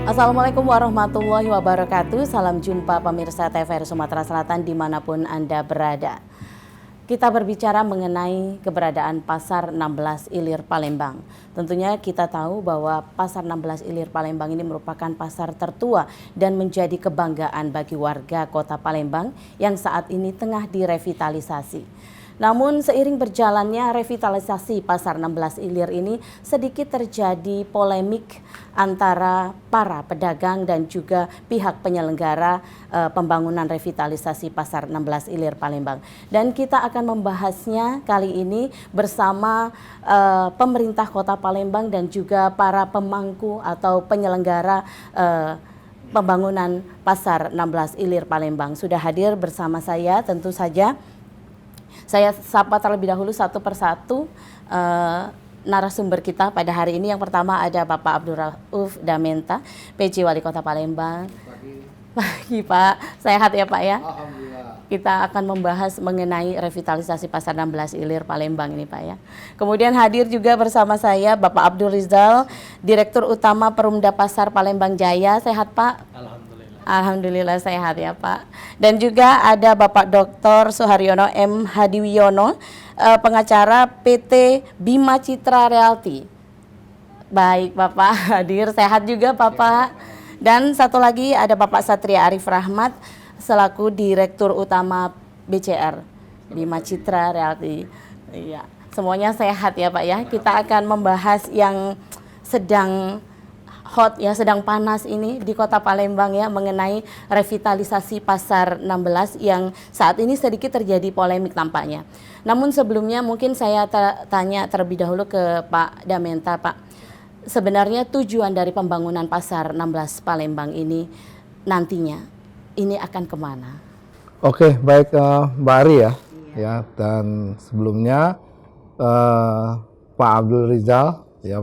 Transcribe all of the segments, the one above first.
Assalamualaikum warahmatullahi wabarakatuh. Salam jumpa pemirsa TVRI Sumatera Selatan dimanapun Anda berada. Kita berbicara mengenai keberadaan Pasar 16 Ilir Palembang. Tentunya kita tahu bahwa Pasar 16 Ilir Palembang ini merupakan pasar tertua dan menjadi kebanggaan bagi warga Kota Palembang yang saat ini tengah direvitalisasi. Namun seiring berjalannya revitalisasi Pasar 16 Ilir ini sedikit terjadi polemik antara para pedagang dan juga pihak penyelenggara pembangunan revitalisasi Pasar 16 Ilir Palembang. Dan kita akan membahasnya kali ini bersama pemerintah Kota Palembang dan juga para pemangku atau penyelenggara pembangunan Pasar 16 Ilir Palembang. Sudah hadir bersama saya tentu saja. Saya sapa terlebih dahulu satu persatu narasumber kita pada hari ini. Yang pertama ada Bapak Abdul Rauf Damenta, PJ Wali Kota Palembang. Pagi Pak, sehat ya Pak ya? Alhamdulillah. Kita akan membahas mengenai revitalisasi Pasar 16 Ilir Palembang ini Pak ya. Kemudian hadir juga bersama saya Bapak Abdul Rizal, Direktur Utama Perumda Pasar Palembang Jaya. Sehat Pak? Alhamdulillah. Alhamdulillah sehat ya Pak. Dan juga ada Bapak Dr. Suharyono M. Hadiwiono, pengacara PT Bima Citra Realty. Baik Bapak hadir, sehat juga Bapak. Dan satu lagi ada Bapak Satria Arif Rahmat selaku Direktur Utama BCR Bima Citra Realty. Iya, semuanya sehat ya Pak ya. Kita akan membahas yang sedang hot ya, sedang panas ini di Kota Palembang ya, mengenai revitalisasi Pasar 16 yang saat ini sedikit terjadi polemik tampaknya. Namun sebelumnya mungkin saya tanya terlebih dahulu ke Pak Damenta, Pak. Sebenarnya tujuan dari pembangunan Pasar 16 Palembang ini nantinya ini akan kemana? Oke, baik Mbak Ari ya, dan sebelumnya Pak Abdul Rizal ya,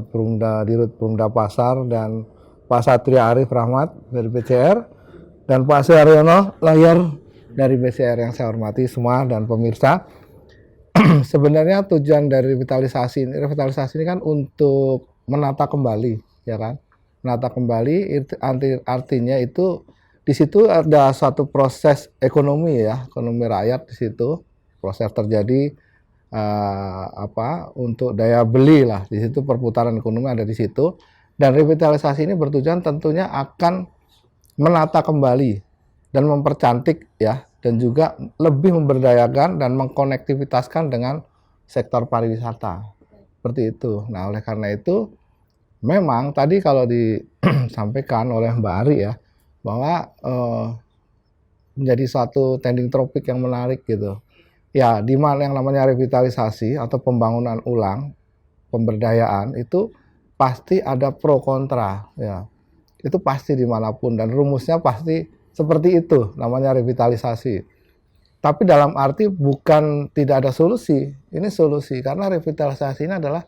Dirut Perumda Pasar, dan Pak Satria Arif Rahmat dari BCR, dan Pak Suharyono Layar dari BCR yang saya hormati semua dan pemirsa. Sebenarnya tujuan dari revitalisasi ini kan untuk menata kembali, ya kan? Menata kembali artinya itu di situ ada suatu proses ekonomi ya, ekonomi rakyat di situ, proses terjadi untuk daya beli lah di situ, perputaran ekonomi ada di situ. Dan revitalisasi ini bertujuan tentunya akan menata kembali dan mempercantik ya, dan juga lebih memberdayakan dan mengkonektivitaskan dengan sektor pariwisata seperti itu. Nah, oleh karena itu memang tadi kalau disampaikan oleh Mbak Ari ya, bahwa menjadi suatu trending topik yang menarik gitu. Ya, di mana yang namanya revitalisasi atau pembangunan ulang, pemberdayaan itu pasti ada pro kontra ya. Itu pasti dimanapun, dan rumusnya pasti seperti itu, namanya revitalisasi. Tapi dalam arti bukan tidak ada solusi, ini solusi, karena revitalisasi ini adalah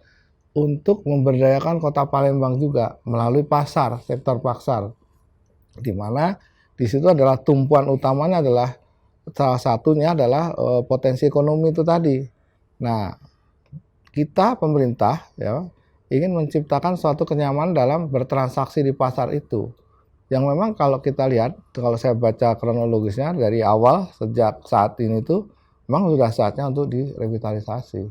untuk memberdayakan Kota Palembang juga melalui pasar, sektor pasar, di mana di situ adalah tumpuan utamanya adalah salah satunya adalah potensi ekonomi itu tadi. Nah, kita pemerintah ya ingin menciptakan suatu kenyamanan dalam bertransaksi di pasar itu. Yang memang kalau kita lihat, kalau saya baca kronologisnya dari awal sejak saat ini tuh memang sudah saatnya untuk direvitalisasi.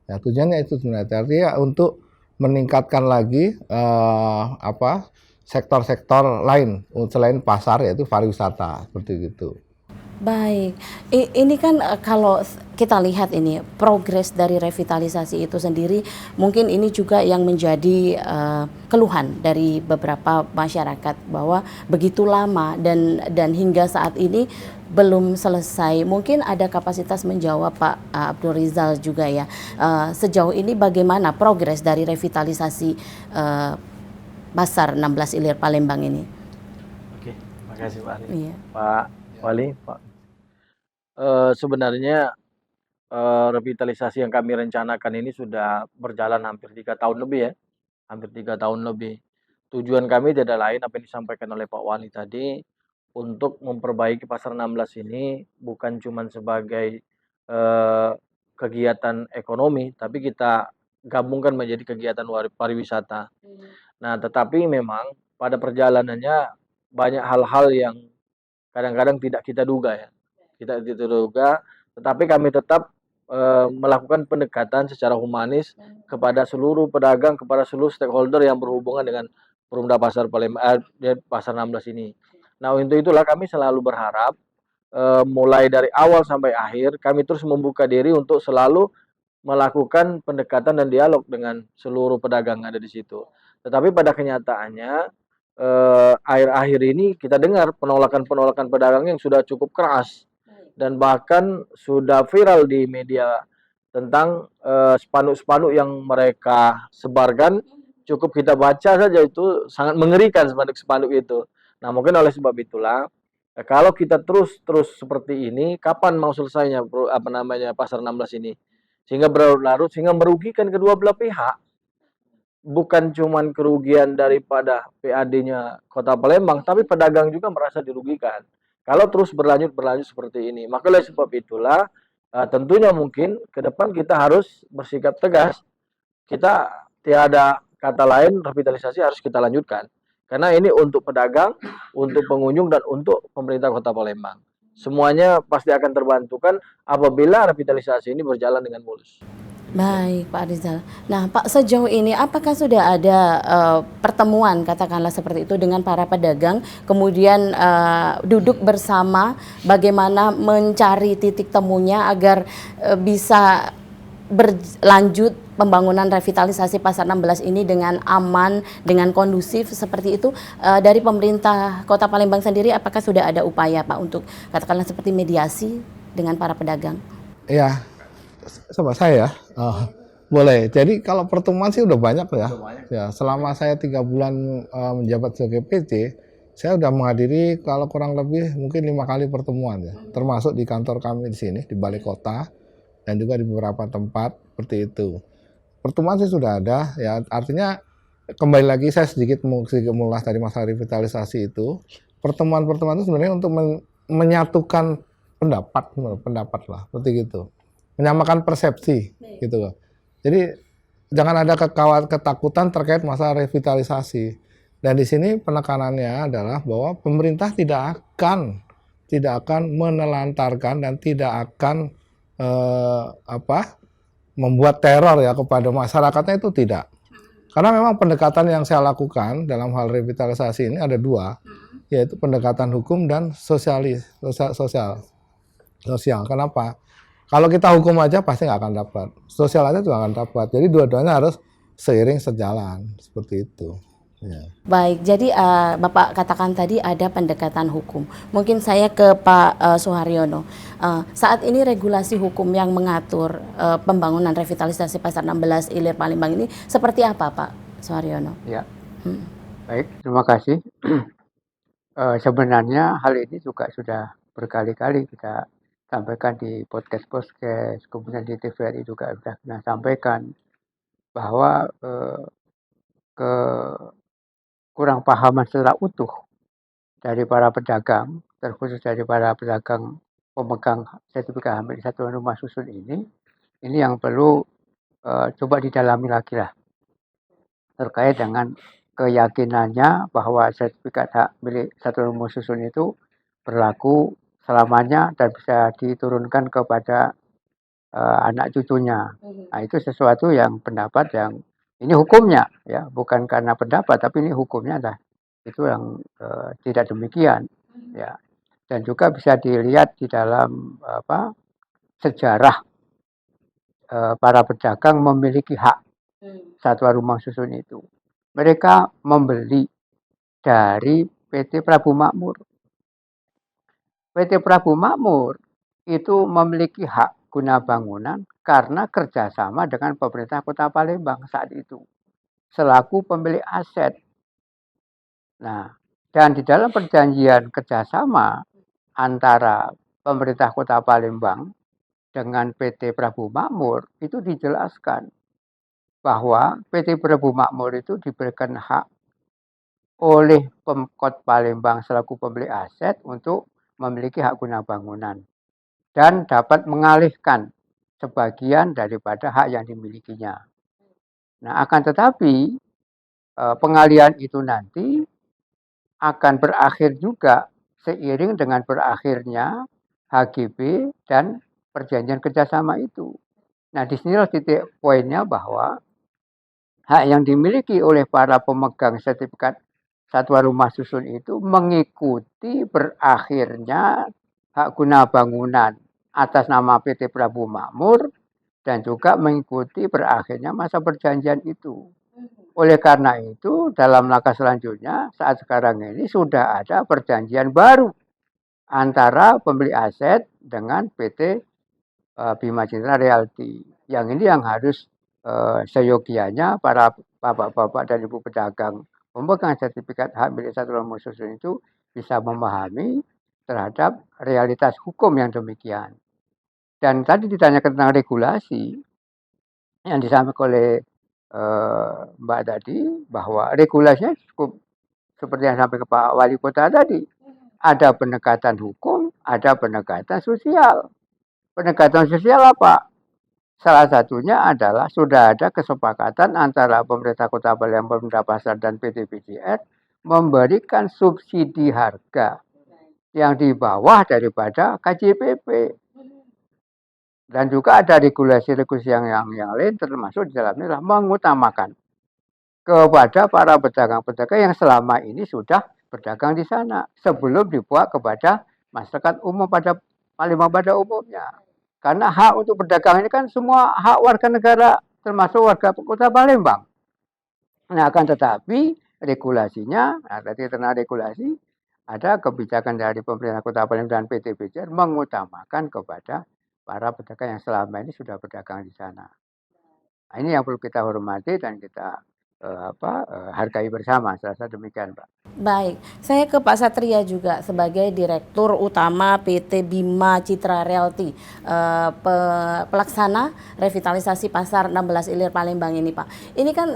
Ya, tujuannya itu sebenarnya artinya untuk meningkatkan lagi sektor-sektor lain selain pasar, yaitu pariwisata seperti itu. Baik, ini kan kalau kita lihat ini progres dari revitalisasi itu sendiri, mungkin ini juga yang menjadi keluhan dari beberapa masyarakat bahwa begitu lama dan hingga saat ini belum selesai. Mungkin ada kapasitas menjawab Pak Abdul Rizal juga ya. Sejauh ini bagaimana progres dari revitalisasi Pasar 16 Ilir Palembang ini? Oke, makasih Pak Ali. Iya. Pak Wali, Pak. Sebenarnya revitalisasi yang kami rencanakan ini sudah berjalan hampir 3 tahun lebih ya, hampir 3 tahun lebih. Tujuan kami tidak lain apa yang disampaikan oleh Pak Wali tadi, untuk memperbaiki Pasar 16 ini bukan cuma sebagai kegiatan ekonomi, tapi kita gabungkan menjadi kegiatan pariwisata. Nah, tetapi memang pada perjalanannya banyak hal-hal yang kadang-kadang tidak kita duga ya. Kita tidak duga, tetapi kami tetap melakukan pendekatan secara humanis kepada seluruh pedagang, kepada seluruh stakeholder yang berhubungan dengan Perumda Pasar Palembang, Pasar 16 ini. Nah, untuk itulah kami selalu berharap mulai dari awal sampai akhir kami terus membuka diri untuk selalu melakukan pendekatan dan dialog dengan seluruh pedagang yang ada di situ. Tetapi pada kenyataannya akhir-akhir ini kita dengar penolakan-penolakan pedagang yang sudah cukup keras dan bahkan sudah viral di media tentang spanduk-spanduk yang mereka sebarkan. Cukup kita baca saja itu sangat mengerikan spanduk-spanduk itu. Nah, mungkin oleh sebab itulah kalau kita terus seperti ini, kapan mau selesainya pasar 16 ini? Sehingga berlarut-larut, sehingga merugikan kedua belah pihak. Bukan cuma kerugian daripada PAD-nya Kota Palembang, tapi pedagang juga merasa dirugikan. Kalau terus berlanjut seperti ini, maka oleh sebab itulah tentunya mungkin ke depan kita harus bersikap tegas. Kita tiada kata lain, revitalisasi harus kita lanjutkan. Karena ini untuk pedagang, untuk pengunjung, dan untuk pemerintah Kota Palembang. Semuanya pasti akan terbantukan apabila revitalisasi ini berjalan dengan mulus. Baik, Pak Rizal. Nah, Pak, sejauh ini apakah sudah ada pertemuan, katakanlah seperti itu, dengan para pedagang, kemudian duduk bersama bagaimana mencari titik temunya agar bisa berlanjut pembangunan revitalisasi Pasar 16 ini dengan aman, dengan kondusif seperti itu. Dari pemerintah Kota Palembang sendiri, apakah sudah ada upaya, Pak, untuk katakanlah seperti mediasi dengan para pedagang? Ya, sama saya. Oh, boleh. Jadi kalau pertemuan sih udah banyak ya. Ya, selama saya 3 bulan menjabat sebagai PC, saya udah menghadiri kalau kurang lebih mungkin 5 kali pertemuan ya. Termasuk di kantor kami di sini di Balai Kota dan juga di beberapa tempat seperti itu. Pertemuan sih sudah ada ya. Artinya kembali lagi saya sedikit mengulas tadi masalah revitalisasi itu. Pertemuan-pertemuan itu sebenarnya untuk menyatukan pendapat lah seperti gitu. Menyamakan persepsi gitu loh. Jadi jangan ada ketakutan terkait masalah revitalisasi. Dan di sini penekanannya adalah bahwa pemerintah tidak akan menelantarkan dan tidak akan membuat teror ya kepada masyarakatnya, itu tidak. Karena memang pendekatan yang saya lakukan dalam hal revitalisasi ini ada 2, yaitu pendekatan hukum dan sosial. Kenapa? Kalau kita hukum aja pasti nggak akan dapat, sosial aja juga akan dapat. Jadi dua-duanya harus seiring sejalan, seperti itu. Ya. Baik, jadi Bapak katakan tadi ada pendekatan hukum. Mungkin saya ke Pak Suharyono. Saat ini regulasi hukum yang mengatur pembangunan revitalisasi Pasar 16 Ilir Palembang ini seperti apa, Pak Suharyono? Ya, baik, terima kasih. Sebenarnya hal ini juga sudah berkali-kali kita sampaikan di podcast, kemudian di TVRI juga sudah pernah sampaikan bahwa kurang pahaman secara utuh dari para pedagang, terkhusus dari para pedagang pemegang sertifikat hamil satuan rumah susun ini yang perlu coba didalami lagi lah terkait dengan keyakinannya bahwa sertifikat hak milik satuan rumah susun itu berlaku selamanya dan bisa diturunkan kepada anak cucunya. Nah, itu sesuatu yang pendapat yang ini hukumnya ya, bukan karena pendapat tapi ini hukumnya dah itu yang tidak demikian ya. Dan juga bisa dilihat di dalam sejarah para pedagang memiliki hak satuan rumah susun itu. Mereka membeli dari PT Prabu Makmur. PT Prabu Makmur itu memiliki hak guna bangunan karena kerjasama dengan pemerintah Kota Palembang saat itu selaku pemilik aset. Nah, dan di dalam perjanjian kerjasama antara pemerintah Kota Palembang dengan PT Prabu Makmur itu dijelaskan bahwa PT Prabu Makmur itu diberikan hak oleh Pemkot Palembang selaku pemilik aset untuk memiliki hak guna bangunan dan dapat mengalihkan sebagian daripada hak yang dimilikinya. Nah, akan tetapi pengalihan itu nanti akan berakhir juga seiring dengan berakhirnya HGB dan perjanjian kerjasama itu. Nah, disinilah titik poinnya bahwa hak yang dimiliki oleh para pemegang sertifikat satuan rumah susun itu mengikuti berakhirnya hak guna bangunan atas nama PT Prabu Makmur dan juga mengikuti berakhirnya masa perjanjian itu. Oleh karena itu, dalam langkah selanjutnya, saat sekarang ini sudah ada perjanjian baru antara pemilik aset dengan PT Bima Citra Realty. Yang ini yang harus seyogianya para bapak-bapak dan ibu pedagang pemegang sertifikat hak milik satuan rumah susun itu bisa memahami terhadap realitas hukum yang demikian. Dan tadi ditanyakan tentang regulasi yang disampaikan oleh Mbak tadi, bahwa regulasinya cukup seperti yang sampai ke Pak Wali Kota tadi. Ada pendekatan hukum, ada pendekatan sosial. Pendekatan sosial apa? Salah satunya adalah sudah ada kesepakatan antara pemerintah Kota Palembang, Pemda Pasar dan PT BCR memberikan subsidi harga yang di bawah daripada KJPP. Dan juga ada regulasi-regulasi yang lain, termasuk di dalamnya adalah mengutamakan kepada para pedagang-pedagang yang selama ini sudah berdagang di sana sebelum dibuat kepada masyarakat umum pada Palembang pada umumnya. Karena hak untuk berdagang ini kan semua hak warga negara, termasuk warga Kota Palembang. Nah, akan tetapi regulasinya, tadi tentang regulasi, ada kebijakan dari pemerintah Kota Palembang dan PT BCR mengutamakan kepada para pedagang yang selama ini sudah berdagang di sana. Nah, ini yang perlu kita hormati dan kita hargai bersama. Saya rasa demikian, Pak. Baik, saya ke Pak Satria juga sebagai Direktur Utama PT Bima Citra Realty, pelaksana revitalisasi Pasar 16 Ilir Palembang ini, Pak. Ini kan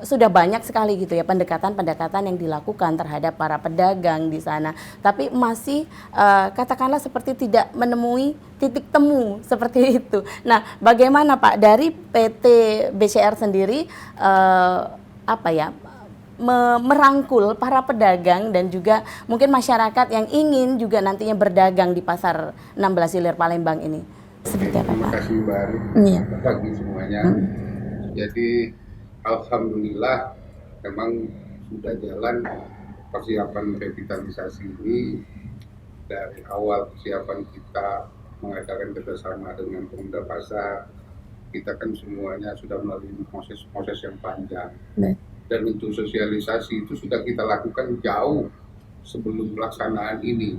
sudah banyak sekali gitu ya pendekatan-pendekatan yang dilakukan terhadap para pedagang di sana, tapi masih katakanlah seperti tidak menemui titik temu seperti itu. Nah, bagaimana Pak dari PT BCR sendiri merangkul para pedagang dan juga mungkin masyarakat yang ingin juga nantinya berdagang di Pasar 16 Ilir Palembang ini. Seperti apa, Pak? Terima kasih Mbak Ari. Selamat pagi semuanya. Jadi alhamdulillah memang sudah jalan persiapan revitalisasi ini. Dari awal persiapan kita mengadakan kerjasama dengan Pemda Pasar, kita kan semuanya sudah melalui proses yang panjang. Dan untuk sosialisasi itu sudah kita lakukan jauh sebelum pelaksanaan ini.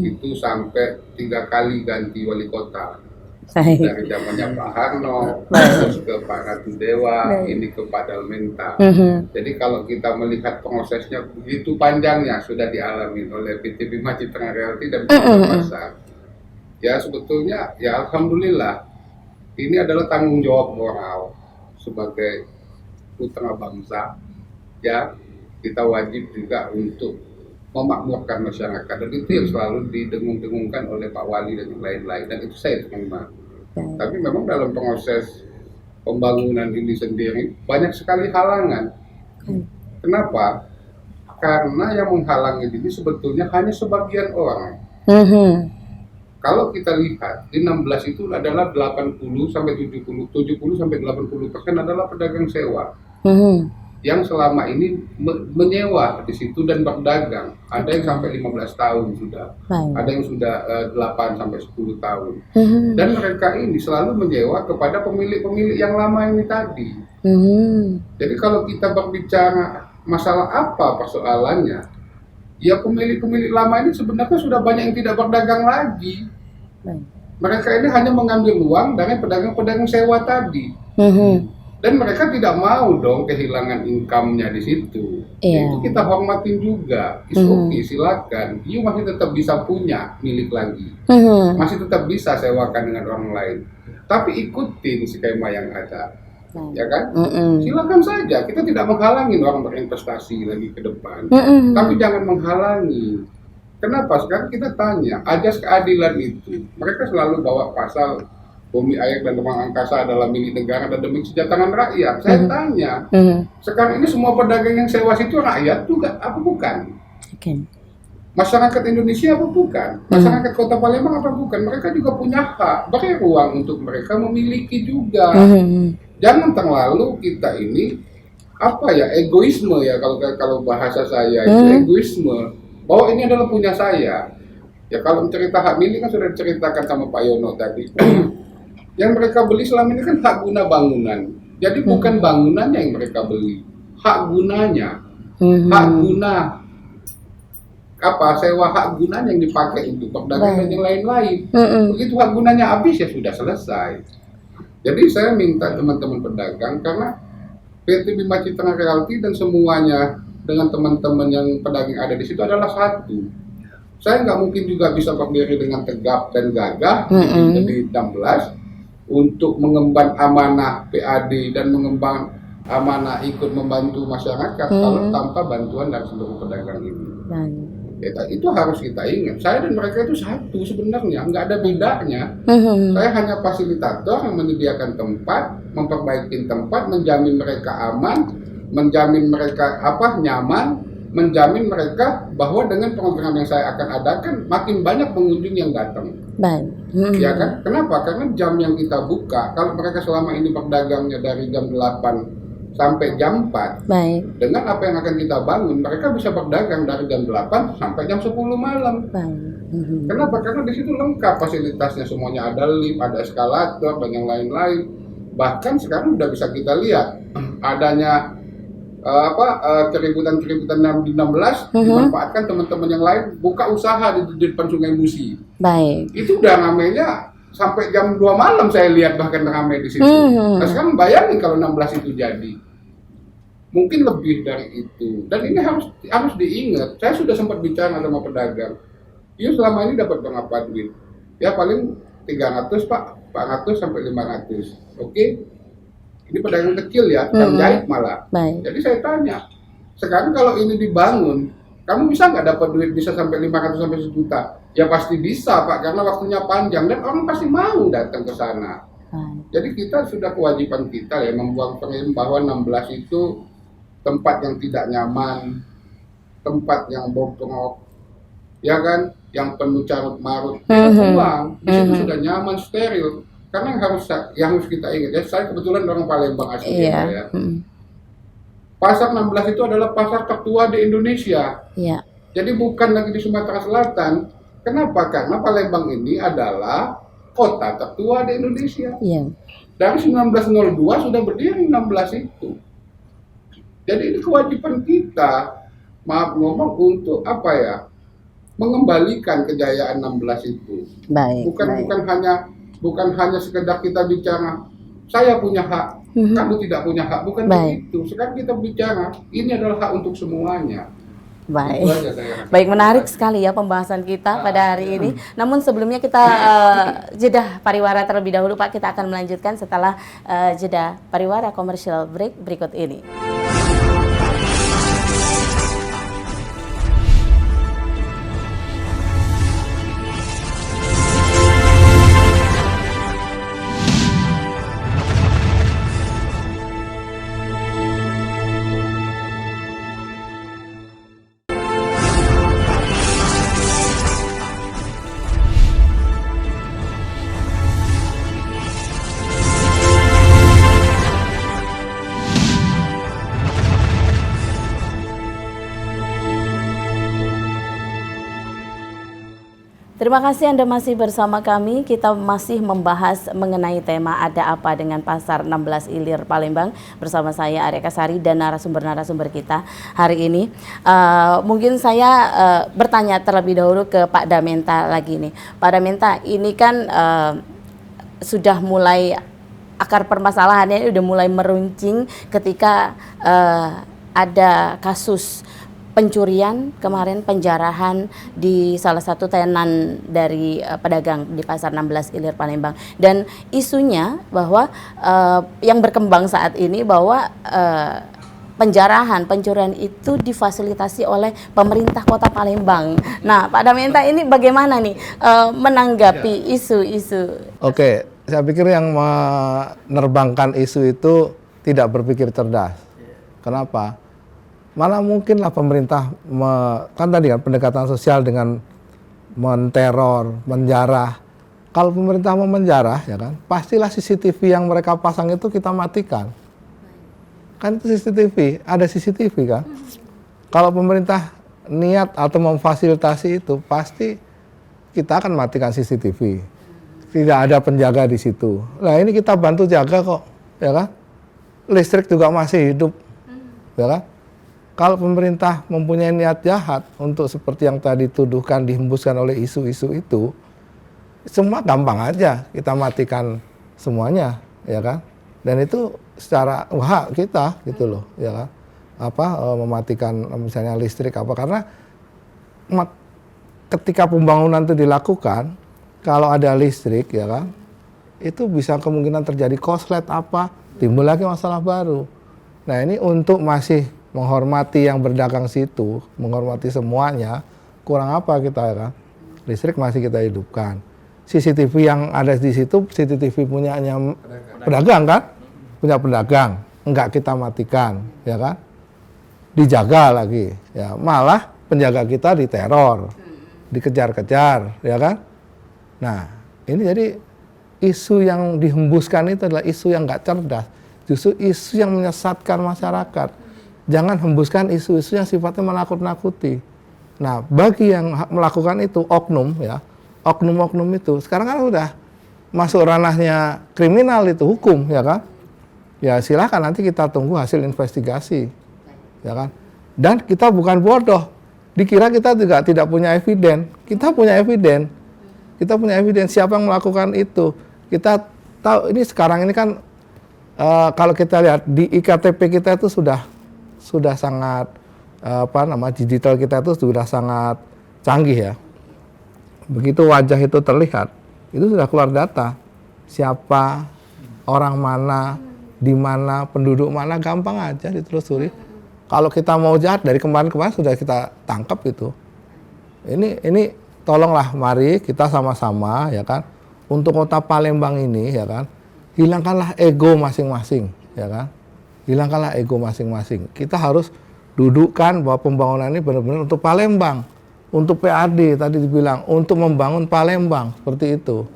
Itu sampai 3 kali ganti wali kota. Dari zamannya Pak Harno, terus ke Pak Ratu Dewa, ini ke Pak Dalmenta. Jadi kalau kita melihat prosesnya begitu panjangnya sudah dialami oleh PT Bima Citra Realty dan Pemda Pasar. Ya sebetulnya ya alhamdulillah ini adalah tanggung jawab moral sebagai putra bangsa, ya kita wajib juga untuk memakmurkan masyarakat, dan itu yang selalu didengung-dengungkan oleh Pak Wali dan yang lain-lain, dan itu saya terima. Tapi memang dalam proses pembangunan ini sendiri banyak sekali halangan. Kenapa? Karena yang menghalangi ini sebetulnya hanya sebagian orang. Kalau kita lihat di 16 itu adalah 80 sampai 70 sampai 80% adalah pedagang sewa. Yang selama ini menyewa di situ dan berdagang. Ada yang sampai 15 tahun sudah. Ada yang sudah 8 sampai 10 tahun. Dan mereka ini selalu menyewa kepada pemilik-pemilik yang lama ini tadi. Jadi kalau kita berbicara masalah apa persoalannya, ya pemilik-pemilik lama ini sebenarnya sudah banyak yang tidak berdagang lagi. Mereka ini hanya mengambil uang dari pedagang-pedagang sewa tadi. Dan mereka tidak mau dong kehilangan income-nya di situ. Itu kita hormatin juga. Oke, silakan. You masih tetap bisa punya milik lagi. Masih tetap bisa sewakan dengan orang lain. Tapi ikutin skema yang ada. Ya kan? Silakan saja. Kita tidak menghalangi orang berinvestasi lagi ke depan. Tapi jangan menghalangi. Kenapa? Sekarang kita tanya, ajas keadilan itu. Mereka selalu bawa pasal bumi, air, dan ruang angkasa adalah milik negara dan demi kesejahteraan rakyat. Saya tanya, sekarang ini semua pedagang yang sewa itu rakyat juga, apa bukan? Oke. Masyarakat Indonesia apa bukan? Masyarakat Kota Palembang apa bukan? Mereka juga punya hak, beri ruang untuk mereka memiliki juga. Jangan terlalu kita ini apa ya, egoisme ya, kalau bahasa saya itu egoisme, bahwa ini adalah punya saya. Ya kalau cerita hak milik kan sudah diceritakan sama Pak Yono tadi. Yang mereka beli selama ini kan hak guna bangunan. Jadi bukan bangunannya yang mereka beli, hak gunanya, hak guna apa, sewa hak gunanya yang dipakai untuk perdagangan yang lain-lain. Begitu hak gunanya habis ya sudah selesai. Jadi saya minta teman-teman pedagang, karena PT Bima Citra Realty dan semuanya dengan teman-teman yang pedagang ada di situ adalah satu. Saya nggak mungkin juga bisa berdiri dengan tegap dan gagah di 16 untuk mengemban amanah PAD dan mengemban amanah ikut membantu masyarakat kalau tanpa bantuan dari seluruh pedagang ini. Ya, itu harus kita ingat. Saya dan mereka itu satu sebenarnya, nggak ada bedanya. Saya hanya fasilitator yang menyediakan tempat, memperbaiki tempat, menjamin mereka aman, menjamin mereka nyaman, menjamin mereka bahwa dengan program yang saya akan adakan makin banyak pengunjung yang datang. Ya kan? Kenapa? Karena jam yang kita buka, kalau mereka selama ini berdagangnya dari jam 8 sampai jam 4. Dengan apa yang akan kita bangun, mereka bisa berdagang dari jam 8 sampai jam 10 malam. Kenapa? Karena di situ lengkap fasilitasnya, semuanya ada lift, ada eskalator dan yang lain-lain. Bahkan sekarang udah bisa kita lihat adanya keributan-keributan di 16 dimanfaatkan teman-teman yang lain buka usaha di depan Sungai Musi. Itu udah ramainya sampai jam 2 malam, saya lihat bahkan ramai di situ. Nah sekarang bayangin kalau 16 itu jadi, mungkin lebih dari itu. Dan ini harus diingat. Saya sudah sempat bicara sama pedagang. Iya selama ini dapat berapa duit? Ya paling 300 Pak, 400 sampai 500. Oke? Ini pedagang kecil ya, yang jahit malah. Jadi saya tanya, sekarang kalau ini dibangun, kamu bisa nggak dapat duit bisa sampai 500 sampai 1 juta? Ya pasti bisa Pak, karena waktunya panjang dan orang pasti mau datang ke sana. Jadi kita sudah kewajiban kita ya membuang frame bahwa 16 itu tempat yang tidak nyaman, tempat yang bobrok, ya kan, yang penuh carut marut. Kita buang, di situ sudah nyaman, steril. Karena yang harus kita ingat ya, saya kebetulan orang Palembang asli ya. Pasar 16 itu adalah pasar tertua di Indonesia. Jadi bukan lagi di Sumatera Selatan. Kenapa? Karena Palembang ini adalah kota tertua di Indonesia. Dari 1902 sudah berdiri 16 itu. Jadi ini kewajiban kita, maaf ngomong, untuk mengembalikan kejayaan 16 itu. Bukan hanya sekedar kita bicara saya punya hak, kamu tidak punya hak, bukan begitu. Sekarang kita bicara ini adalah hak untuk semuanya. Baik, menarik sekali ya pembahasan kita pada hari ini. Namun sebelumnya kita jeda pariwara terlebih dahulu Pak. Kita akan melanjutkan setelah jeda pariwara commercial break berikut ini. Terima kasih Anda masih bersama kami. Kita masih membahas mengenai tema ada apa dengan Pasar 16 Ilir Palembang bersama saya Arya Kasari dan narasumber-narasumber kita hari ini. Mungkin saya bertanya terlebih dahulu ke Pak Damenta lagi nih. Pak Damenta, ini kan sudah mulai akar permasalahannya udah mulai meruncing ketika ada kasus pencurian kemarin, penjarahan di salah satu tenan dari pedagang di Pasar 16 Ilir Palembang, dan isunya bahwa yang berkembang saat ini bahwa penjarahan, pencurian itu difasilitasi oleh pemerintah Kota Palembang. Nah, Pak Damenta ini bagaimana nih menanggapi isu-isu? Oke, saya pikir yang menerbangkan isu itu tidak berpikir cerdas. Kenapa? Mana mungkin lah pemerintah kan tadi kan pendekatan sosial dengan menteror, menjarah. Kalau pemerintah mau menjarah, ya kan, pastilah CCTV yang mereka pasang itu kita matikan. Kan itu CCTV, ada CCTV kan. Kalau pemerintah niat atau memfasilitasi itu, pasti kita akan matikan CCTV. Tidak ada penjaga di situ. Nah ini kita bantu jaga kok, ya kan. Listrik juga masih hidup, ya kan. Kalau pemerintah mempunyai niat jahat untuk seperti yang tadi tuduhkan dihembuskan oleh isu-isu itu, semua gampang aja kita matikan semuanya, ya kan? Dan itu secara hak kita gitu loh, ya kan? Mematikan misalnya listrik apa karena ketika pembangunan itu dilakukan, kalau ada listrik, ya kan, itu bisa kemungkinan terjadi korslet apa, timbul lagi masalah baru. Nah ini untuk masih menghormati yang berdagang situ, menghormati semuanya, kurang apa kita ya kan? Listrik masih kita hidupkan. CCTV yang ada di situ, CCTV punyanya pedagang kan? Punya pedagang, enggak kita matikan, ya kan? Dijaga lagi, ya malah penjaga kita diteror, dikejar-kejar, ya kan? Nah, ini jadi isu yang dihembuskan itu adalah isu yang enggak cerdas, justru isu yang menyesatkan masyarakat. Jangan hembuskan isu-isu yang sifatnya menakut-nakuti. Nah, bagi yang melakukan itu oknum ya, oknum-oknum itu sekarang kan udah masuk ranahnya kriminal itu hukum ya kan. Ya silahkan nanti kita tunggu hasil investigasi, ya kan. Dan kita bukan bodoh. Dikira kita juga tidak punya eviden. Kita punya eviden. Kita punya eviden siapa yang melakukan itu. Kita tahu ini sekarang ini kan kalau kita lihat di IKTP kita itu sudah sangat digital kita itu sudah sangat canggih ya. Begitu wajah itu terlihat, itu sudah keluar data. Siapa, orang mana, di mana, penduduk mana, gampang aja ditelusuri. Kalau kita mau jahat dari kemarin-kemarin sudah kita tangkap itu. Ini tolonglah mari kita sama-sama ya kan untuk kota Palembang ini ya kan, hilangkanlah ego masing-masing ya kan. Hilangkanlah ego masing-masing. Kita harus dudukkan bahwa pembangunan ini benar-benar untuk Palembang, untuk PAD tadi dibilang, untuk membangun Palembang seperti itu.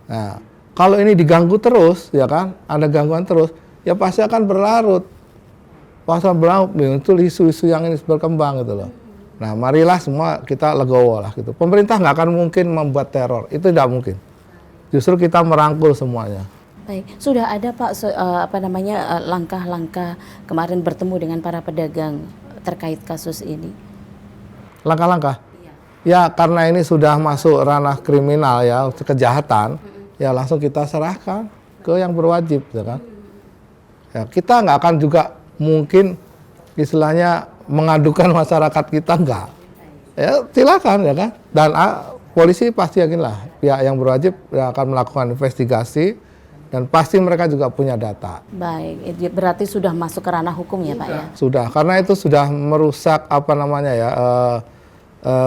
Nah, kalau ini diganggu terus, ya kan, ada gangguan terus, ya pasti akan berlarut. Pasal berlarut, itu isu-isu yang ini berkembang gitu loh. Nah, marilah semua kita legowo lah gitu. Pemerintah nggak akan mungkin membuat teror, itu tidak mungkin. Justru kita merangkul semuanya. Baik, sudah ada Pak langkah-langkah kemarin bertemu dengan para pedagang terkait kasus ini? Langkah-langkah? Ya karena ini sudah masuk ranah kriminal ya, kejahatan, ya langsung kita serahkan ke yang berwajib, ya kan? Ya, kita nggak akan juga mungkin istilahnya mengadukan masyarakat kita, enggak. Ya silakan ya kan. Dan polisi pasti yakinlah pihak yang berwajib akan melakukan investigasi. Dan pasti mereka juga punya data. Baik, itu berarti sudah masuk ke ranah hukum ya Pak ya? Sudah, karena itu sudah merusak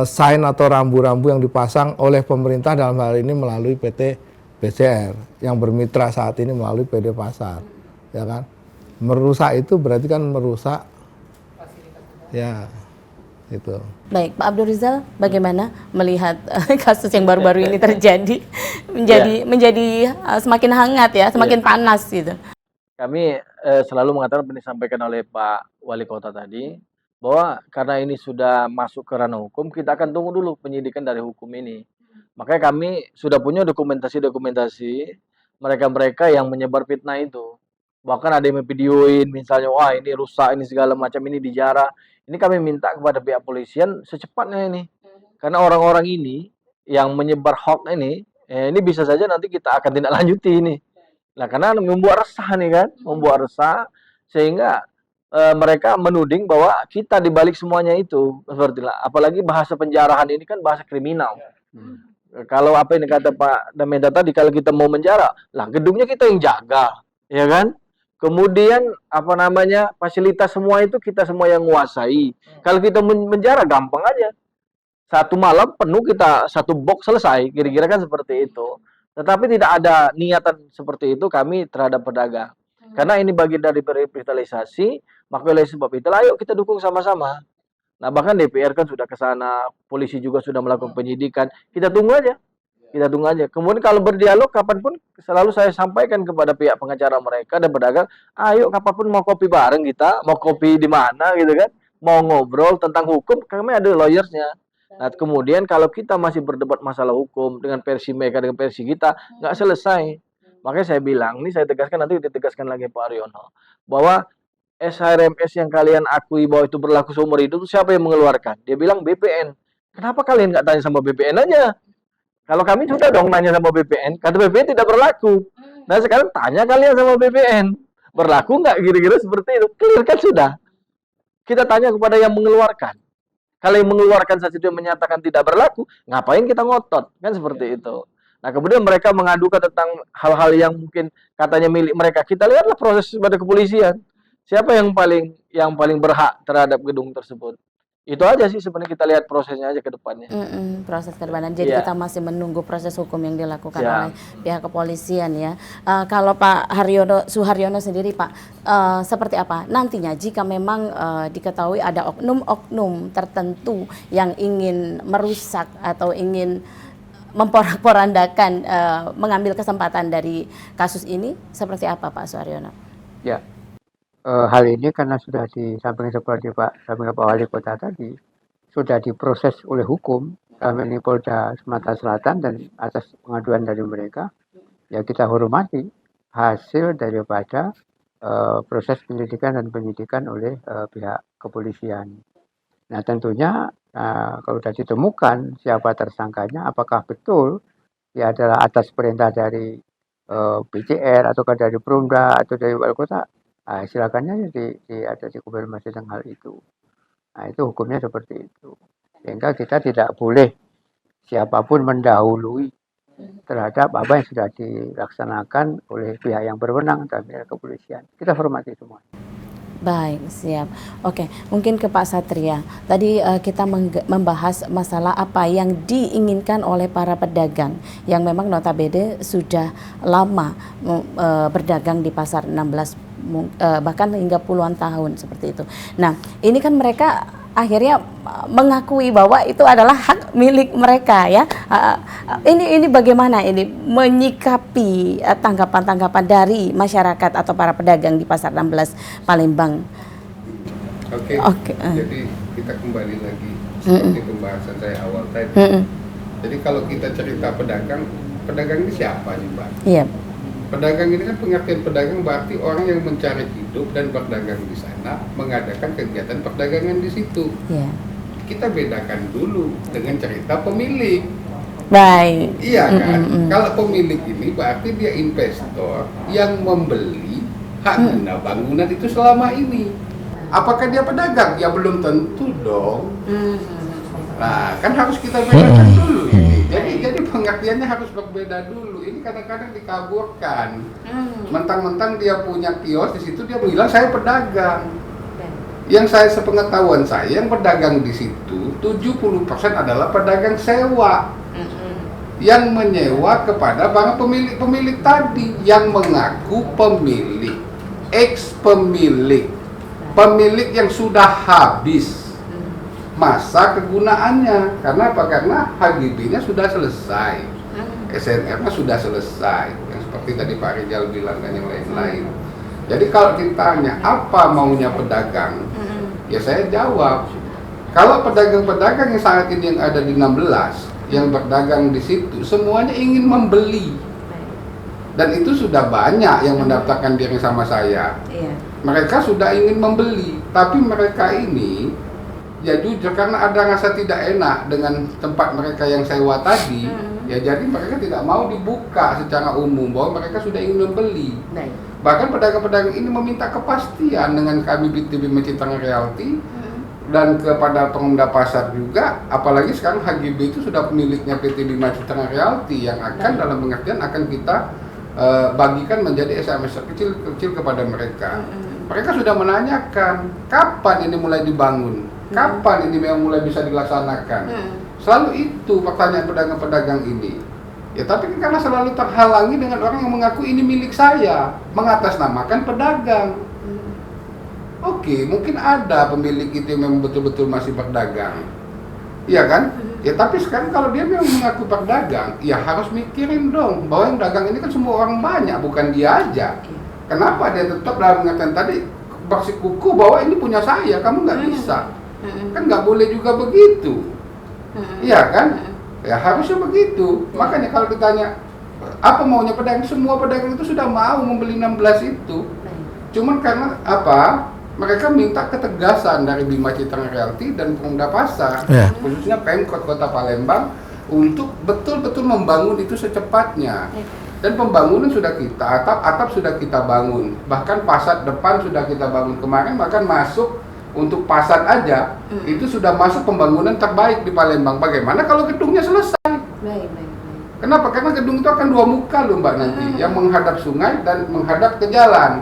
sign atau rambu-rambu yang dipasang oleh pemerintah dalam hal ini melalui PT BCR yang bermitra saat ini melalui PD Pasar, ya kan? Merusak itu berarti kan merusak, ya. Gitu. Baik, Pak Abdul Rizal, bagaimana melihat kasus yang baru-baru ini terjadi menjadi semakin hangat ya, semakin panas gitu. Kami selalu mengatakan apa yang disampaikan oleh Pak Wali Kota tadi, bahwa karena ini sudah masuk ke ranah hukum, kita akan tunggu dulu penyidikan dari hukum ini. Makanya kami sudah punya dokumentasi mereka-mereka yang menyebar fitnah itu. Bahkan ada yang videoin misalnya, wah ini rusak, ini segala macam, ini dijarah. Ini kami minta kepada pihak polisian secepatnya ini. Karena orang-orang ini yang menyebar hoax ini bisa saja nanti kita akan tindak lanjuti ini. Nah, karena membuat resah nih kan, membuat resah sehingga mereka menuding bahwa kita dibalik semuanya itu seperti lah. Apalagi bahasa penjarahan ini kan bahasa kriminal. Kalau apa yang dikata Pak Damenda tadi, kalau kita mau menjara, lah gedungnya kita yang jaga, ya kan? Kemudian fasilitas semua itu kita semua yang menguasai. Kalau kita menjara gampang aja. Satu malam penuh kita satu box selesai, kira-kira kan seperti itu. Tetapi tidak ada niatan seperti itu kami terhadap pedagang. Karena ini bagian dari revitalisasi, Maka oleh sebab itulah ayo kita dukung sama-sama. Nah, bahkan DPR kan sudah ke sana, polisi juga sudah melakukan penyidikan. Kita tunggu aja. Kita tunggu aja. Kemudian kalau berdialog kapanpun selalu saya sampaikan kepada pihak pengacara mereka dan pedagang, ayo kapanpun mau kopi bareng kita, mau kopi di mana gitu kan, mau ngobrol tentang hukum, kami ada lawyersnya. Nah, kemudian kalau kita masih berdebat masalah hukum dengan versi mereka dengan versi kita, nggak selesai. Makanya saya bilang, ini saya tegaskan nanti ditegaskan lagi Pak Aryono, bahwa SHRMS yang kalian akui bahwa itu berlaku seumur hidup, siapa yang mengeluarkan? Dia bilang BPN. Kenapa kalian nggak tanya sama BPN aja? Kalau kami sudah dong nanya sama BPN, kata BPN tidak berlaku. Nah sekarang tanya kalian sama BPN, berlaku nggak kira-kira seperti itu? Clear kan sudah. Kita tanya kepada yang mengeluarkan. Kalau yang mengeluarkan saja dia menyatakan tidak berlaku, ngapain kita ngotot? Kan seperti itu. Nah kemudian mereka mengadukan tentang hal-hal yang mungkin katanya milik mereka. Kita lihatlah proses pada kepolisian. Siapa yang paling berhak terhadap gedung tersebut? Itu aja sih sebenarnya, kita lihat prosesnya aja ke depannya. Proses ke depan. Jadi kita masih menunggu proses hukum yang dilakukan Siap. oleh pihak kepolisian ya. Kalau Pak Suharyono sendiri Pak, seperti apa nantinya jika memang diketahui ada oknum-oknum tertentu yang ingin merusak atau ingin memporak-porandakan, mengambil kesempatan dari kasus ini, seperti apa Pak Suharyono? Ya, hal ini karena sudah disampaikan seperti Pak Wali Kota tadi, sudah diproses oleh hukum, kami ini Polda Sumatera Selatan, dan atas pengaduan dari mereka, ya kita hormati hasil daripada proses penyelidikan dan penyidikan oleh pihak kepolisian. Nah tentunya kalau sudah ditemukan siapa tersangkanya, apakah betul dia adalah atas perintah dari PJR atau dari Perumda atau dari Wali Kota, silakannya ada dikonfirmasi tentang hal itu. Nah itu hukumnya seperti itu. Sehingga kita tidak boleh siapapun mendahului terhadap apa yang sudah dilaksanakan oleh pihak yang berwenang dan pihak kepolisian. Kita hormati semua. Baik, siap. Oke, mungkin ke Pak Satria. Tadi kita membahas masalah apa yang diinginkan oleh para pedagang yang memang notabene sudah lama berdagang di pasar 16, bahkan hingga puluhan tahun seperti itu. Nah, ini kan mereka akhirnya mengakui bahwa itu adalah hak milik mereka ya. Ini bagaimana ini menyikapi tanggapan-tanggapan dari masyarakat atau para pedagang di pasar 16 Palembang? Oke. Jadi kita kembali lagi seperti pembahasan saya awal tadi. Jadi kalau kita cerita pedagang ini siapa nih Mbak? Iya. Pedagang ini kan pengertian pedagang berarti orang yang mencari hidup dan berdagang di sana, mengadakan kegiatan perdagangan di situ. Iya. Kita bedakan dulu dengan cerita pemilik. Baik. Iya kan? Kalau pemilik ini berarti dia investor yang membeli hak guna bangunan itu selama ini. Apakah dia pedagang? Ya belum tentu dong. Nah, kan harus kita bedakan dulu ini. Jadi pengertiannya harus berbeda dulu. Ini kadang-kadang dikaburkan. Mentang-mentang dia punya kios di situ dia bilang saya pedagang. Yang saya sepengetahuan saya yang pedagang di situ 70% adalah pedagang sewa. Yang menyewa kepada para pemilik tadi yang mengaku pemilik, ex-pemilik, pemilik yang sudah habis masa kegunaannya. Karena apa? Karena HGB-nya sudah selesai, SNR-nya sudah selesai, yang seperti tadi Pak Rizal bilang dan yang lain-lain. Jadi kalau ditanya apa maunya pedagang, ya saya jawab, kalau pedagang-pedagang yang saat ini yang ada di 16 yang berdagang di situ semuanya ingin membeli, dan itu sudah banyak yang mendaftarkan diri sama saya. Mereka sudah ingin membeli, tapi mereka ini ya jujur karena ada rasa tidak enak dengan tempat mereka yang sewa tadi, ya jadi mereka tidak mau dibuka secara umum bahwa mereka sudah ingin membeli. Bahkan pedagang-pedagang ini meminta kepastian dengan kami BTB Citra Realty dan kepada pengguna pasar juga, apalagi sekarang HGB itu sudah pemiliknya PT Bima Citra Realty yang akan dalam pengertian akan kita bagikan menjadi SMS kecil-kecil kepada mereka. Mereka sudah menanyakan kapan ini mulai dibangun, kapan ini memang mulai bisa dilaksanakan. Selalu itu pertanyaan pedagang-pedagang ini. Ya tapi karena selalu terhalangi dengan orang yang mengaku ini milik saya, mengatasnamakan pedagang. oke, mungkin ada pemilik itu yang memang betul-betul masih berdagang. Iya kan? Ya tapi sekarang kalau dia memang mengaku berdagang, ya harus mikirin dong bahwa yang dagang ini kan semua orang banyak, bukan dia aja. Kenapa dia tetap dalam mengatakan tadi bersikukuh bahwa ini punya saya, kamu nggak bisa. Kan nggak boleh juga begitu. Iya kan? Ya harusnya begitu. Makanya kalau ditanya apa maunya pedagang, semua pedagang itu sudah mau membeli 16 itu. Cuman karena apa? Mereka minta ketegasan dari Bima Citra Realty dan Pemda Pasar, khususnya Pemkot Kota Palembang, untuk betul-betul membangun itu secepatnya. Dan pembangunan sudah kita, atap sudah kita bangun, bahkan fasad depan sudah kita bangun kemarin, bahkan masuk untuk fasad aja, itu sudah masuk pembangunan terbaik di Palembang. Bagaimana kalau gedungnya selesai? Kenapa? Karena gedung itu akan dua muka loh Mbak nanti, yang menghadap sungai dan menghadap ke jalan.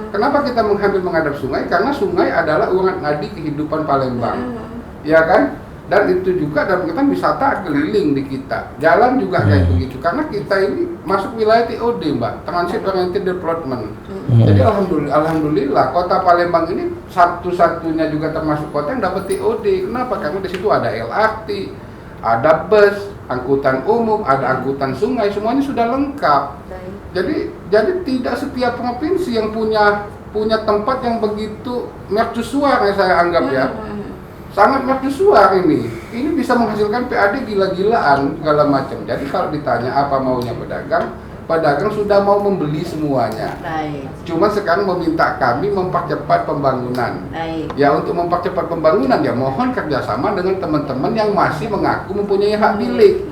Kenapa kita menghadap sungai? Karena sungai adalah urat nadi kehidupan Palembang, ya kan? Dan itu juga dalam kita wisata keliling di kita. Jalan juga kayak begitu. Karena kita ini masuk wilayah TOD Mbak, Transit Oriented Development. Jadi alhamdulillah Kota Palembang ini satu-satunya juga termasuk kota yang dapat TOD. Kenapa? Karena di situ ada LRT, ada bus, angkutan umum, ada angkutan sungai, semuanya sudah lengkap. Jadi tidak setiap provinsi yang punya tempat yang begitu mercusuar yang saya anggap ya. Sangat mercusuar ini. Ini bisa menghasilkan PAD gila-gilaan segala macam. Jadi kalau ditanya apa maunya pedagang sudah mau membeli semuanya. Cuma sekarang meminta kami mempercepat pembangunan. Ya untuk mempercepat pembangunan ya mohon kerjasama dengan teman-teman yang masih mengaku mempunyai hak milik.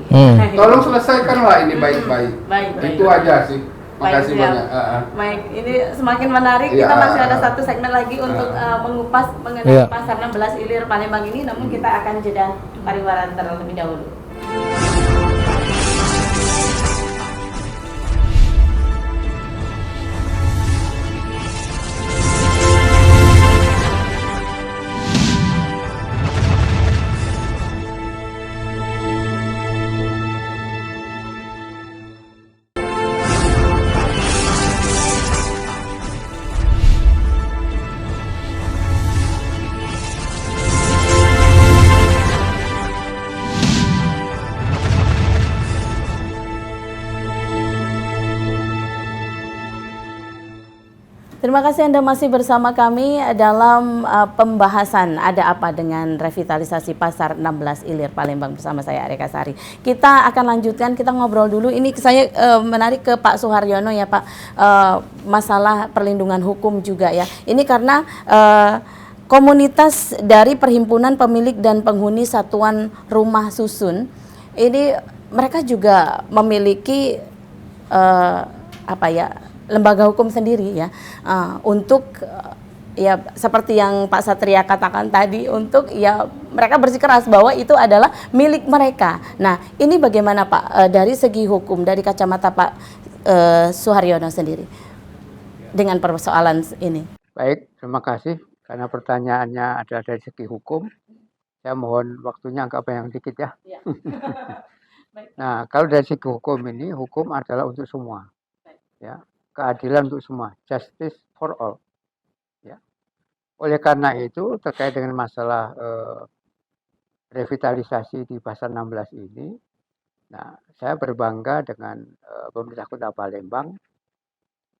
Tolong selesaikanlah ini baik-baik. Itu aja sih. Makasih banyak. Baik, ini semakin menarik. Kita masih ada satu segmen lagi untuk mengupas mengenai pasar 16 Ilir Palembang ini. Namun kita akan jeda pariwara terlebih dahulu. Terima kasih Anda masih bersama kami dalam pembahasan ada apa dengan revitalisasi pasar 16 Ilir Palembang bersama saya Areka Sari. Kita akan lanjutkan, kita ngobrol dulu. Ini saya menarik ke Pak Suharyono ya Pak, masalah perlindungan hukum juga ya. Ini karena komunitas dari Perhimpunan Pemilik dan Penghuni Satuan Rumah Susun ini mereka juga memiliki lembaga hukum sendiri ya, untuk ya seperti yang Pak Satria katakan tadi, untuk ya mereka bersikeras bahwa itu adalah milik mereka. Nah ini bagaimana Pak dari segi hukum, dari kacamata Pak Suharyono sendiri dengan persoalan ini? Baik, terima kasih karena pertanyaannya adalah dari segi hukum. Saya mohon waktunya agak yang dikit ya. Nah kalau dari segi hukum ini, hukum adalah untuk semua ya. Keadilan untuk semua, justice for all. Ya. Oleh karena itu terkait dengan masalah revitalisasi di Pasar 16 ini, nah saya berbangga dengan pemerintah Kota Palembang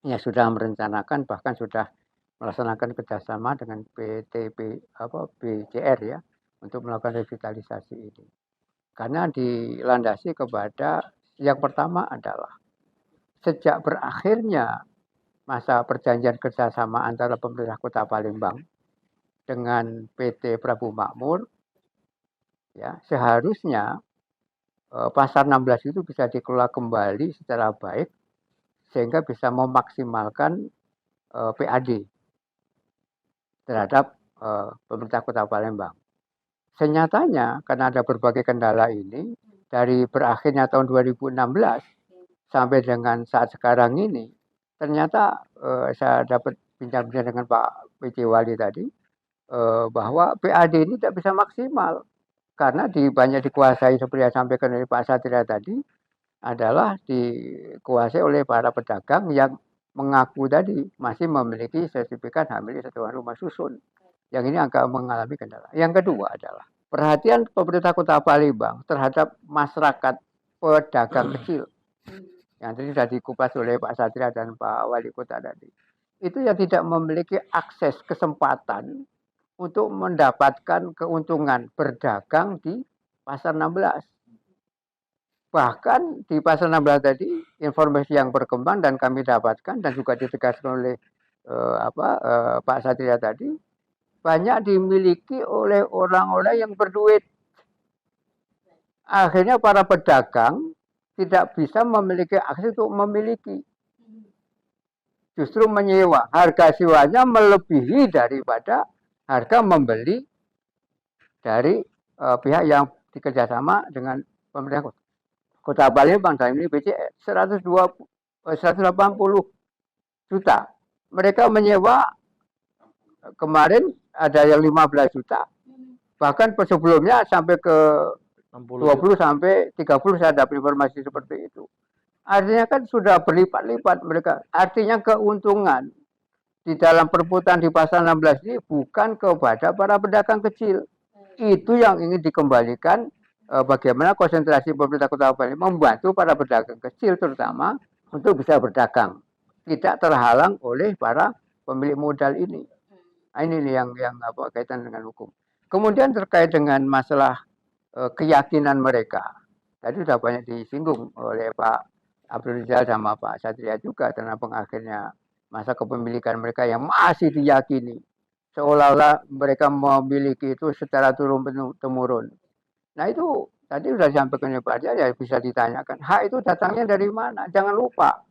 yang sudah merencanakan bahkan sudah melaksanakan kerjasama dengan BCR ya untuk melakukan revitalisasi ini. Karena dilandasi kepada yang pertama adalah sejak berakhirnya masa perjanjian kerjasama antara pemerintah Kota Palembang dengan PT Prabu Makmur, ya seharusnya Pasar 16 itu bisa dikelola kembali secara baik sehingga bisa memaksimalkan PAD terhadap pemerintah Kota Palembang. Senyatanya karena ada berbagai kendala ini, dari berakhirnya tahun 2016 sampai dengan saat sekarang ini, ternyata saya dapat bincang-bincang dengan Pak PJ Wali tadi, bahwa PAD ini tidak bisa maksimal. Karena banyak dikuasai seperti yang disampaikan oleh Pak Satria tadi, adalah dikuasai oleh para pedagang yang mengaku tadi masih memiliki sertifikat hak milik satuan rumah susun. Yang ini agak mengalami kendala. Yang kedua adalah perhatian pemerintah Kota Palembang terhadap masyarakat pedagang kecil. Yang tadi sudah dikupas oleh Pak Satria dan Pak Wali Kota tadi. Itu yang tidak memiliki akses kesempatan untuk mendapatkan keuntungan berdagang di Pasar 16. Bahkan di Pasar 16 tadi, informasi yang berkembang dan kami dapatkan dan juga ditegaskan oleh Pak Satria tadi, banyak dimiliki oleh orang-orang yang berduit. Akhirnya para pedagang tidak bisa memiliki akses untuk memiliki. Justru menyewa. Harga sewanya melebihi daripada harga membeli dari pihak yang dikerjasama dengan pemerintah Kota Palembang. Dalam ini BCS 180 juta. Mereka menyewa kemarin ada yang 15 juta. Bahkan sebelumnya sampai ke 20 sampai 30 saya dapat informasi seperti itu. Artinya kan sudah berlipat-lipat mereka. Artinya keuntungan di dalam perputaran di Pasar 16 ini bukan kepada para pedagang kecil. Itu yang ingin dikembalikan, bagaimana konsentrasi pemerintah Kota Palembang membantu para pedagang kecil terutama untuk bisa berdagang. Tidak terhalang oleh para pemilik modal ini. Nah, ini yang kaitan dengan hukum. Kemudian terkait dengan masalah keyakinan mereka. Tadi sudah banyak disinggung oleh Pak Abdul Rizal sama Pak Satria juga tentang akhirnya masa kepemilikan mereka yang masih diyakini. Seolah-olah mereka memiliki itu secara turun-temurun. Nah itu tadi sudah disampaikan oleh Pak Arya, ya bisa ditanyakan. Hak itu datangnya dari mana? Jangan lupa.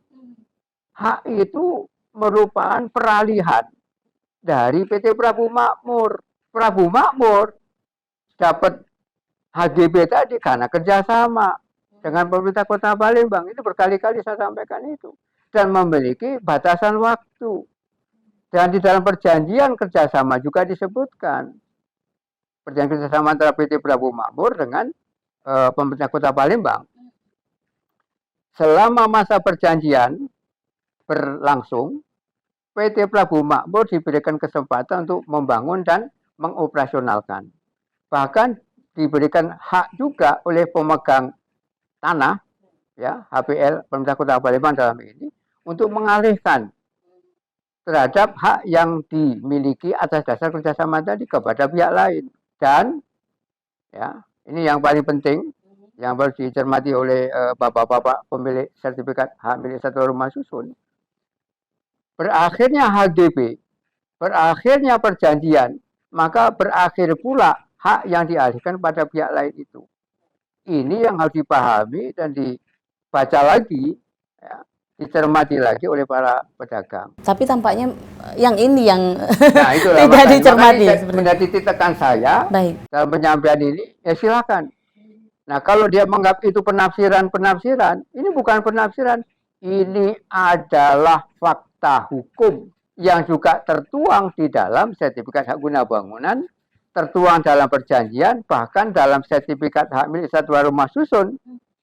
Hak itu merupakan peralihan dari PT Prabu Makmur. Prabu Makmur dapat HGB tadi karena kerjasama dengan pemerintah Kota Palembang. Itu berkali-kali saya sampaikan itu. Dan memiliki batasan waktu. Dan di dalam perjanjian kerjasama juga disebutkan. Perjanjian kerjasama antara PT Prabu Makmur dengan pemerintah Kota Palembang. Selama masa perjanjian berlangsung, PT Prabu Makmur diberikan kesempatan untuk membangun dan mengoperasionalkan. Bahkan diberikan hak juga oleh pemegang tanah, ya HPL pemerintah Kota Palembang dalam ini, untuk mengalihkan terhadap hak yang dimiliki atas dasar kerjasama tadi kepada pihak lain. Dan ya ini yang paling penting, yang harus dicermati oleh bapak-bapak pemilik sertifikat hak milik satuan rumah susun. Berakhirnya HGB, berakhirnya perjanjian, maka berakhir pula hak yang dialihkan pada pihak lain itu. Ini yang harus dipahami dan dibaca lagi, ya, dicermati lagi oleh para pedagang. Tapi tampaknya yang ini yang itulah, tidak dicermati. Menjadi titekan saya dalam penyampaian ini, ya silakan. Nah kalau dia menganggap itu penafsiran, ini bukan penafsiran, ini adalah fakta hukum yang juga tertuang di dalam sertifikat hak guna bangunan, tertuang dalam perjanjian, bahkan dalam sertifikat hak milik satuan rumah susun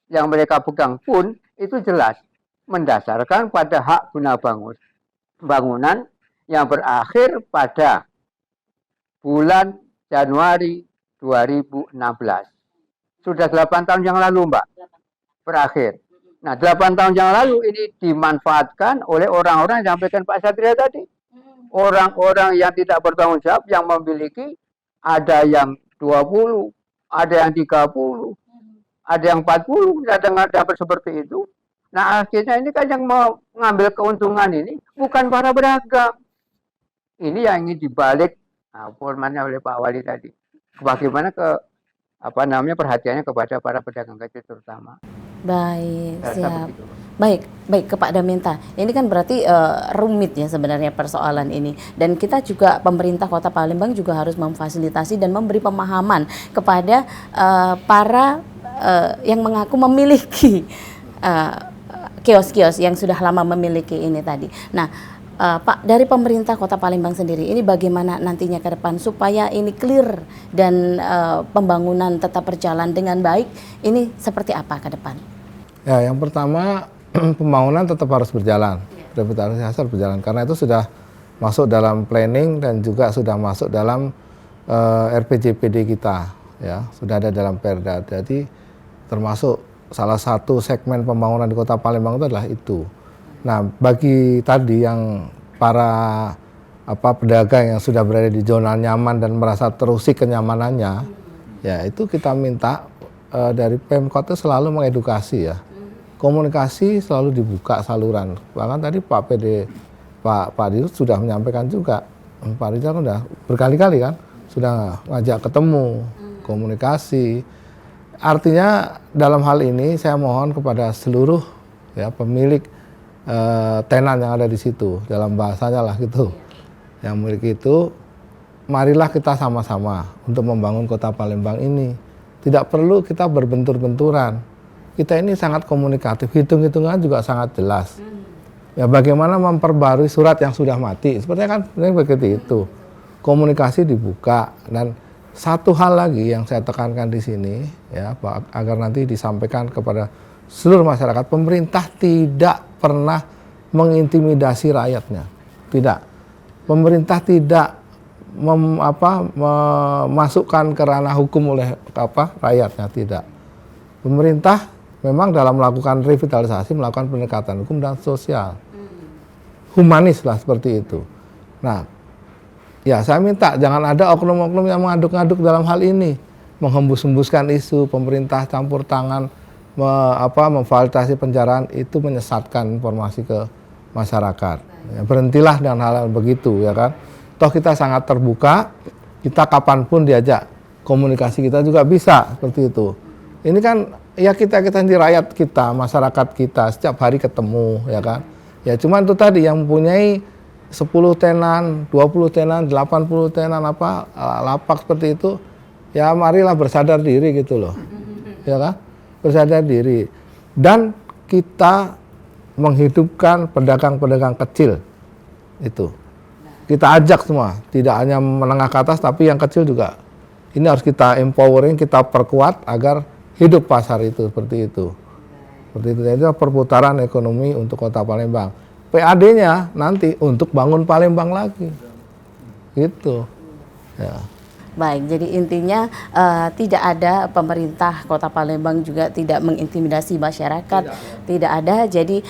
yang mereka pegang pun itu jelas mendasarkan pada hak guna bangunan yang berakhir pada bulan Januari 2016. Sudah 8 tahun yang lalu, Mbak, berakhir. Nah, 8 tahun yang lalu ini dimanfaatkan oleh orang-orang yang disampaikan Pak Satria tadi. Orang-orang yang tidak bertanggung jawab, yang memiliki, ada yang 20, ada yang 30, ada yang 40, kita dapat seperti itu. Nah, akhirnya ini kan yang mau mengambil keuntungan ini bukan para pedagang. Ini yang ingin dibalik formatnya oleh Pak Wali tadi. Bagaimana perhatiannya kepada para pedagang kecil terutama. Baik, siap. Baik ke Pak Daminta. Ini kan berarti rumit ya sebenarnya persoalan ini. Dan kita juga pemerintah Kota Palembang juga harus memfasilitasi dan memberi pemahaman kepada para yang mengaku memiliki kios-kios yang sudah lama memiliki ini tadi. Nah, Pak, dari pemerintah Kota Palembang sendiri, ini bagaimana nantinya ke depan supaya ini clear dan pembangunan tetap berjalan dengan baik, ini seperti apa ke depan? Ya, yang pertama pembangunan tetap harus berjalan. revitalisasi harus berjalan karena itu sudah masuk dalam planning dan juga sudah masuk dalam RPJPD kita, ya sudah ada dalam Perda. Jadi termasuk salah satu segmen pembangunan di Kota Palembang itu adalah itu. Nah, bagi tadi yang para pedagang yang sudah berada di zona nyaman dan merasa terusik kenyamanannya, ya itu kita minta dari Pemkot itu selalu mengedukasi ya. Komunikasi selalu dibuka saluran. Bahkan tadi Pak Dirut sudah menyampaikan juga, Pak Rizal sudah berkali-kali kan, sudah ngajak ketemu, komunikasi. Artinya dalam hal ini saya mohon kepada seluruh ya pemilik tenan yang ada di situ, dalam bahasanya lah gitu, yang memiliki itu, marilah kita sama-sama untuk membangun Kota Palembang ini. Tidak perlu kita berbentur-benturan. Kita ini sangat komunikatif, hitung-hitungan juga sangat jelas. Ya bagaimana memperbarui surat yang sudah mati, sepertinya kan sebenarnya begitu itu. Komunikasi dibuka dan satu hal lagi yang saya tekankan di sini ya Pak, agar nanti disampaikan kepada seluruh masyarakat, pemerintah tidak pernah mengintimidasi rakyatnya. Tidak. Pemerintah tidak memasukkan ke ranah hukum oleh rakyatnya, tidak. Pemerintah memang dalam melakukan revitalisasi melakukan pendekatan hukum dan sosial. Humanis lah seperti itu. Nah, ya saya minta jangan ada oknum-oknum yang mengaduk-aduk dalam hal ini, menghembus-hembuskan isu pemerintah campur tangan, memfasilitasi penjaraan, itu menyesatkan informasi ke masyarakat. Ya, berhentilah dengan hal-hal begitu ya kan. Toh kita sangat terbuka, kita kapanpun diajak komunikasi kita juga bisa seperti itu. Ini kan ya kita sendiri, rakyat kita, masyarakat kita setiap hari ketemu ya kan. Ya cuman itu tadi yang mempunyai 10 tenan, 20 tenan, 80 tenan lapak seperti itu, ya marilah bersadar diri gitu loh. Ya kan? Bersadar diri. Dan kita menghidupkan pedagang-pedagang kecil. Itu. Kita ajak semua, tidak hanya menengah ke atas tapi yang kecil juga. Ini harus kita empowering, kita perkuat agar hidup pasar itu seperti itu. Seperti itu. Jadi perputaran ekonomi untuk Kota Palembang. PAD-nya nanti untuk bangun Palembang lagi. Gitu. Ya. Baik, jadi intinya tidak ada pemerintah Kota Palembang juga tidak mengintimidasi masyarakat, tidak ada. Jadi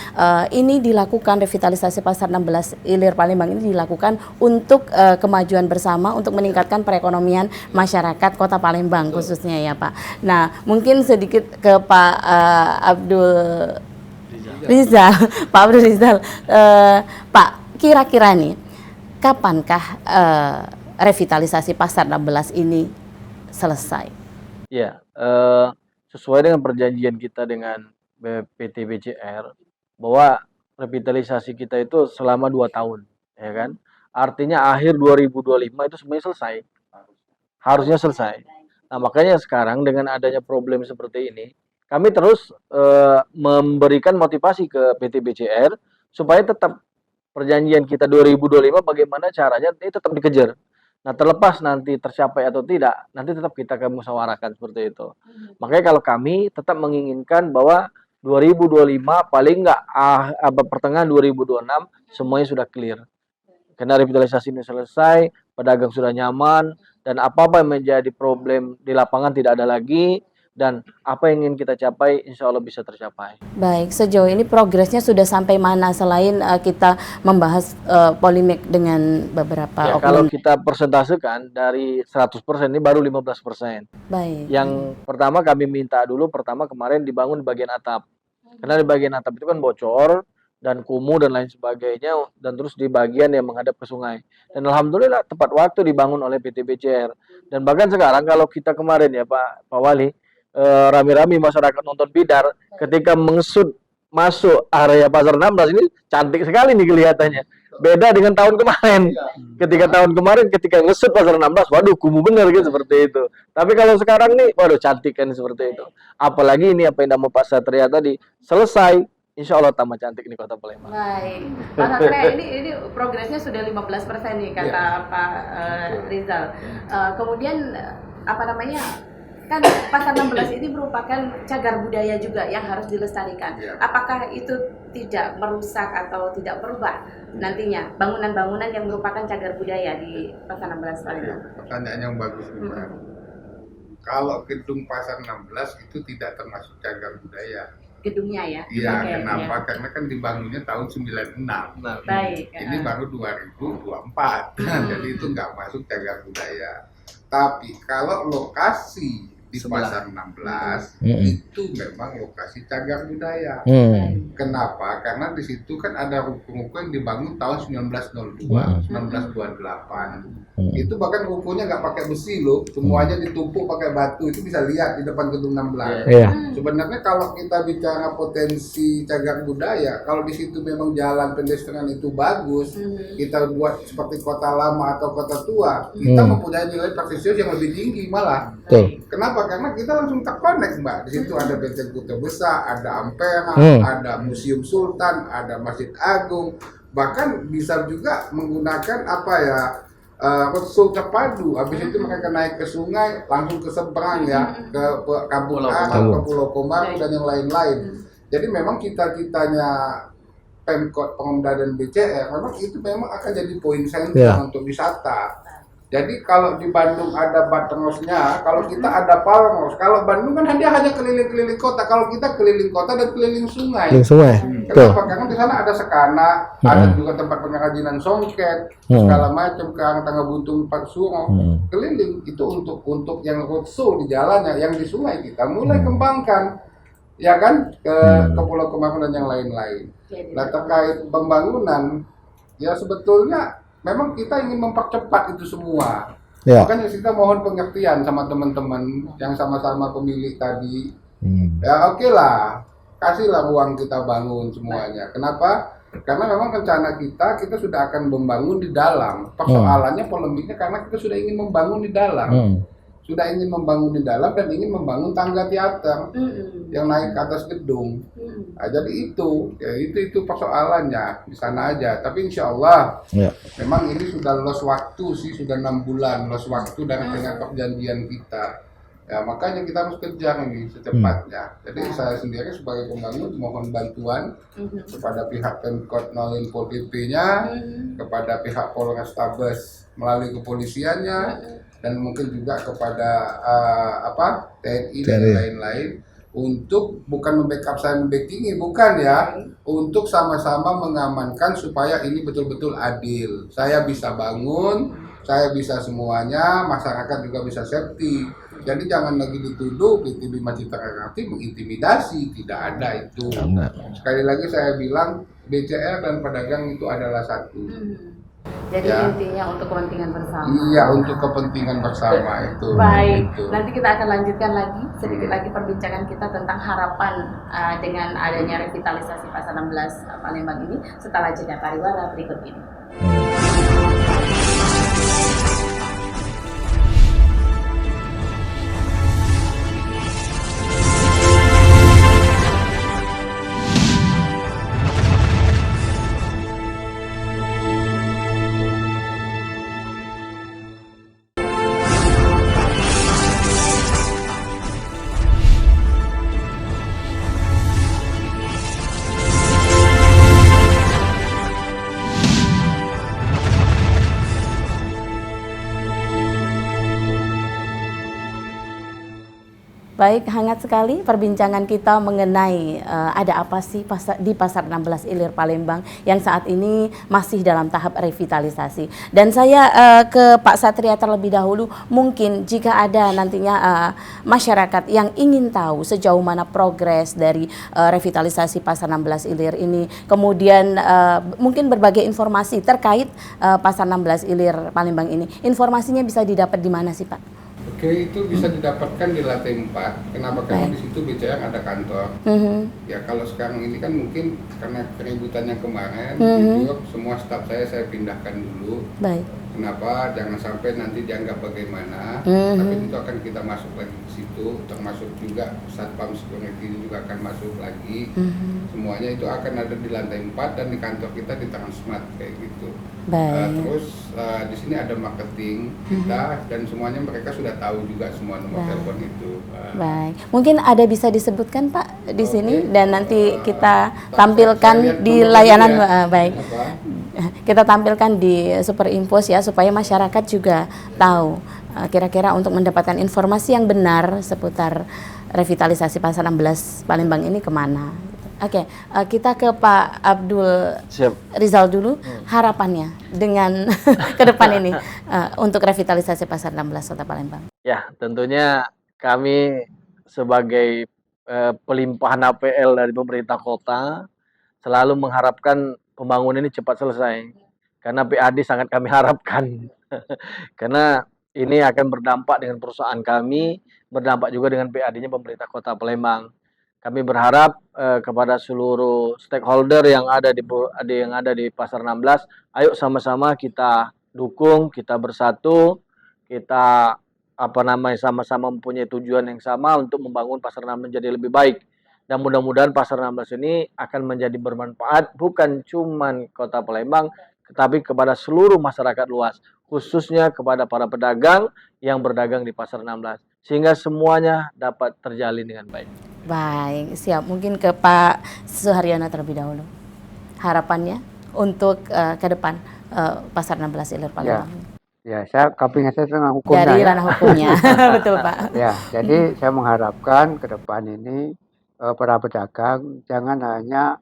ini dilakukan revitalisasi Pasar 16 Ilir Palembang ini dilakukan untuk kemajuan bersama, untuk meningkatkan perekonomian masyarakat Kota Palembang khususnya ya Pak. Nah, mungkin sedikit ke Pak Abdul Rizal, Pak Abdul Rizal, Pak, kira-kira nih, kapankah revitalisasi Pasar 16 ini selesai? Ya, sesuai dengan perjanjian kita dengan PT BCR bahwa revitalisasi kita itu selama 2 tahun, ya kan? Artinya akhir 2025 itu semuanya selesai. Harusnya selesai. Nah, makanya sekarang dengan adanya problem seperti ini, kami terus memberikan motivasi ke PT BCR supaya tetap perjanjian kita 2025 bagaimana caranya ini tetap dikejar. Nah, terlepas nanti tercapai atau tidak, nanti tetap kita akan musyawarahkan seperti itu. Makanya kalau kami tetap menginginkan bahwa 2025 paling nggak pertengahan 2026 semuanya sudah clear. Karena revitalisasi ini selesai, pedagang sudah nyaman, dan apa-apa yang menjadi problem di lapangan tidak ada lagi, dan apa yang ingin kita capai insya Allah bisa tercapai. Baik, sejauh ini progresnya sudah sampai mana selain kita membahas polemik dengan beberapa oknum? Kalau kita persentasekan dari 100% ini baru 15%. Baik. Yang pertama kami minta dulu, kemarin dibangun di bagian atap. Karena di bagian atap itu kan bocor dan kumuh dan lain sebagainya, dan terus di bagian yang menghadap ke sungai. Dan alhamdulillah tepat waktu dibangun oleh PT BCR. Dan bahkan sekarang kalau kita kemarin ya Pak Wali, rame-rame masyarakat nonton bidar ketika mengesut masuk area Pasar 16 ini cantik sekali nih kelihatannya. Beda dengan tahun kemarin. Ketika tahun kemarin ketika ngesut Pasar 16, waduh kumuh bener gitu seperti itu. Tapi kalau sekarang nih, waduh cantik kan seperti itu. Apalagi ini apa yang nama Pak Satria tadi selesai, insya Allah tambah cantik nih Kota Palembang. Baik, Pak Satria, ini progresnya sudah 15% nih kata Pak Rizal. Kemudian apa namanya? kan Pasar 16 ini merupakan cagar budaya juga yang harus dilestarikan. Iya. Apakah itu tidak merusak atau tidak berubah nantinya bangunan-bangunan yang merupakan cagar budaya di Pasar 16 Palembang? Pertanyaan yang bagus juga. Kalau gedung Pasar 16 itu tidak termasuk cagar budaya. Gedungnya ya? Iya, Oke, kenapa? ya. Karena kan dibangunnya tahun 96. Baik. Ini baru 2024. Jadi itu nggak masuk cagar budaya. Tapi kalau lokasi di Pasar 16 itu memang lokasi cagar budaya. Kenapa? Karena di situ kan ada ruko-ruko yang dibangun tahun 1902, 1928. Itu bahkan rukonya nggak pakai besi loh, semuanya ditumpuk pakai batu. Itu bisa lihat di depan gedung 16. Iya. Sebenarnya kalau kita bicara potensi cagar budaya, kalau di situ memang jalan pedestrian itu bagus, kita buat seperti kota lama atau kota tua, kita mempunyai nilai prestisius yang lebih tinggi malah. Betul. Kenapa? Karena kita langsung terkonek, Mbak. Di situ ada Benteng Kota Besar, ada Ampera, ada Museum Sultan, ada Masjid Agung. Bahkan bisa juga menggunakan apa ya, roadshow terpadu. Habis itu mereka naik ke sungai, langsung ke seberang ya, ke Kampung A, ke Pulau Komaru dan yang lain-lain. Jadi memang cita-citanya Pemkot, Pemda dan BCR memang itu memang akan jadi poin sentral untuk wisata. Jadi kalau di Bandung ada Batrosnya, kalau kita ada Palmos. Kalau Bandung kan dia hanya keliling-keliling kota, kalau kita keliling kota dan keliling sungai. Kenapa? Karena di sana ada Sekana, ada juga tempat pengrajinan songket, segala macam ke arah Tangga Buntung, Pak Suro. Keliling itu untuk yang roadshow di jalannya, yang di sungai kita mulai kembangkan, ya kan, ke Pulau Komaru dan yang lain-lain. Nah, terkait pembangunan, ya sebetulnya memang kita ingin mempercepat itu semua. Makanya kita mohon pengertian sama teman-teman yang sama-sama pemilik tadi. Ya oke lah, kasihlah ruang kita bangun semuanya. Kenapa? Karena memang rencana kita sudah akan membangun di dalam. Persoalannya polemiknya karena kita sudah ingin membangun di dalam. Sudah ingin membangun di dalam dan ingin membangun tangga teater yang naik ke atas gedung. Nah, jadi itu persoalannya di sana aja. Tapi insya Allah memang ini sudah lost waktu sih, sudah 6 bulan lost waktu dari tengah perjanjian kita. Ya makanya kita harus kejar ini secepatnya. Jadi saya sendiri sebagai pembangun mohon bantuan kepada pihak Pemkot melalui Pol PP-nya, kepada pihak Polrestabes melalui kepolisiannya, dan mungkin juga kepada TNI dan lain-lain untuk bukan membackup saya membackingi, bukan ya, untuk sama-sama mengamankan supaya ini betul-betul adil. Saya bisa bangun, saya bisa semuanya, masyarakat juga bisa safety. Jadi jangan lagi dituduh PT Bima Citra Karti mengintimidasi, tidak ada itu. Sekali lagi saya bilang BCR dan pedagang itu adalah satu. Jadi intinya untuk kepentingan bersama. Iya, untuk kepentingan bersama itu. Baik, itu. nanti kita akan lanjutkan lagi sedikit lagi perbincangan kita tentang harapan dengan adanya revitalisasi Pasar 16 Palembang ini setelah jeda pariwara berikut ini. Baik, hangat sekali perbincangan kita mengenai ada apa sih di Pasar 16 Ilir Palembang yang saat ini masih dalam tahap revitalisasi. Dan saya ke Pak Satria terlebih dahulu, mungkin jika ada nantinya masyarakat yang ingin tahu sejauh mana progres dari revitalisasi Pasar 16 Ilir ini, kemudian mungkin berbagai informasi terkait Pasar 16 Ilir Palembang ini, informasinya bisa didapat di mana sih Pak? Oke, itu bisa didapatkan di lantai 4. Kenapa? Karena di situ BCR ada kantor. Ya kalau sekarang ini kan mungkin karena keributan yang kemarin, semua staf saya pindahkan dulu. Kenapa? Jangan sampai nanti dianggap bagaimana, tapi itu akan kita masuk lagi ke situ, termasuk juga Satpam Security juga akan masuk lagi. Semuanya itu akan ada di lantai 4 dan di kantor kita di Transmart kayak gitu. Baik. Terus di sini ada marketing kita dan semuanya mereka sudah tahu juga semua nomor telepon itu. Baik, mungkin ada bisa disebutkan Pak di sini dan nanti kita saya tampilkan lihat di dulu layanan ya. baik. Apa? Kita tampilkan di Super Infos ya supaya masyarakat juga tahu kira-kira untuk mendapatkan informasi yang benar seputar revitalisasi Pasar 16 Palembang ini kemana. Oke, kita ke Pak Abdul Siap. Rizal dulu, harapannya dengan ke depan ini untuk revitalisasi Pasar 16 Kota Palembang. Ya, tentunya kami sebagai pelimpahan APL dari pemerintah kota selalu mengharapkan pembangunan ini cepat selesai. Karena PAD sangat kami harapkan. Karena ini akan berdampak dengan perusahaan kami, berdampak juga dengan PAD-nya pemerintah Kota Palembang. Kami berharap kepada seluruh stakeholder yang ada di Pasar 16, ayo sama-sama kita dukung, kita bersatu, kita sama-sama mempunyai tujuan yang sama untuk membangun Pasar 16 menjadi lebih baik. Dan mudah-mudahan Pasar 16 ini akan menjadi bermanfaat bukan cuma Kota Palembang, tetapi kepada seluruh masyarakat luas, khususnya kepada para pedagang yang berdagang di Pasar 16, sehingga semuanya dapat terjalin dengan baik. Baik, siap. Mungkin ke Pak Suharyono terlebih dahulu. Harapannya untuk ke depan Pasar 16 Ilir Palembang. Ya, saya kepingin saya tentang hukumnya. Dari ya. ranah hukumnya, betul Pak. Ya, jadi saya mengharapkan ke depan ini para pedagang jangan hanya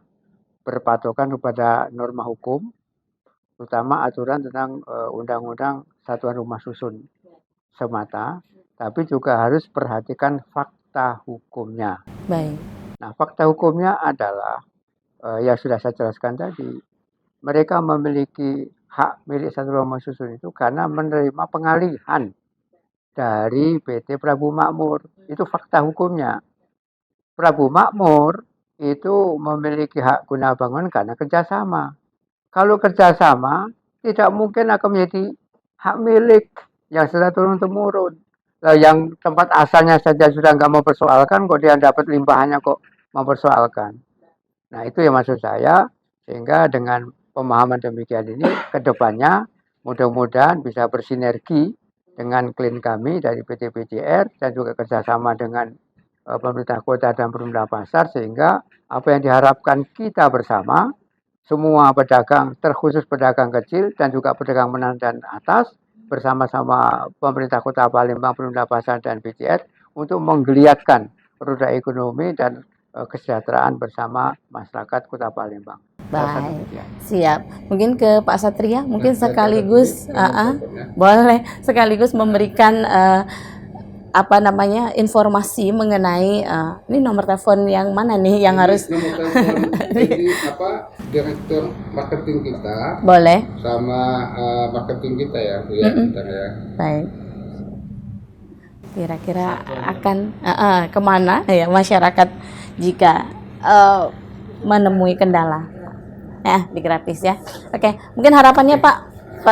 berpatokan kepada norma hukum, terutama aturan tentang Undang-Undang Satuan Rumah Susun semata, tapi juga harus perhatikan fakta hukumnya. Baik. Nah, fakta hukumnya adalah yang sudah saya jelaskan tadi, mereka memiliki hak milik Satuan Rumah Susun itu karena menerima pengalihan dari PT Prabu Makmur. Itu fakta hukumnya. Prabu Makmur itu memiliki hak guna bangun karena kerjasama. Kalau kerjasama, tidak mungkin akan menjadi hak milik yang sudah turun-temurun. Nah, yang tempat asalnya saja sudah nggak mempersoalkan, kok dia dapat limpahannya kok mempersoalkan. Nah, itu yang maksud saya, sehingga dengan pemahaman demikian ini, ke depannya mudah-mudahan bisa bersinergi dengan klien kami dari PT PJR dan juga kerjasama dengan pemerintah kota dan pemerintah pasar, sehingga apa yang diharapkan kita bersama, semua pedagang, terkhusus pedagang kecil dan juga pedagang menengah dan atas, bersama-sama pemerintah kota Palembang, pemerintah pasar dan PJR untuk menggeliatkan roda ekonomi dan kesejahteraan bersama masyarakat kota Palembang. Baik, siap. Mungkin ke Pak Satria, mungkin sekaligus, boleh sekaligus memberikan informasi mengenai ini nomor telepon yang mana nih yang harus nomor telepon direktur marketing kita boleh sama marketing kita ya Bu ya, bentar ya. Baik. Kira-kira akan kemana ya masyarakat jika menemui kendala di gratis ya. Oke, mungkin harapannya Pak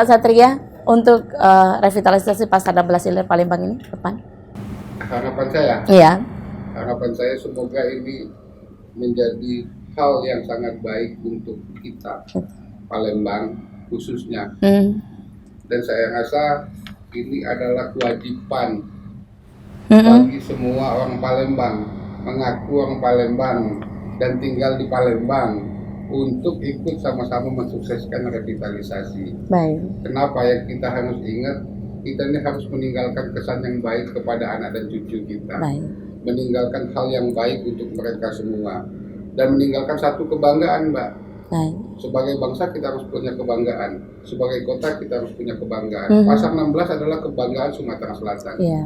Satria untuk revitalisasi Pasar 16 Ilir Palembang ini depan. Harapan saya, Iya. harapan saya semoga ini menjadi hal yang sangat baik untuk kita Palembang khususnya. Dan saya rasa ini adalah kewajiban bagi semua orang Palembang, mengaku orang Palembang dan tinggal di Palembang untuk ikut sama-sama mensukseskan revitalisasi. Baik. Kenapa ya kita harus ingat, kita ini harus meninggalkan kesan yang baik kepada anak dan cucu kita. Baik. Meninggalkan hal yang baik untuk mereka semua. Dan meninggalkan satu kebanggaan, Mbak. Baik. Sebagai bangsa kita harus punya kebanggaan. Sebagai kota kita harus punya kebanggaan. Pasar 16 adalah kebanggaan Sumatera Selatan. Iya.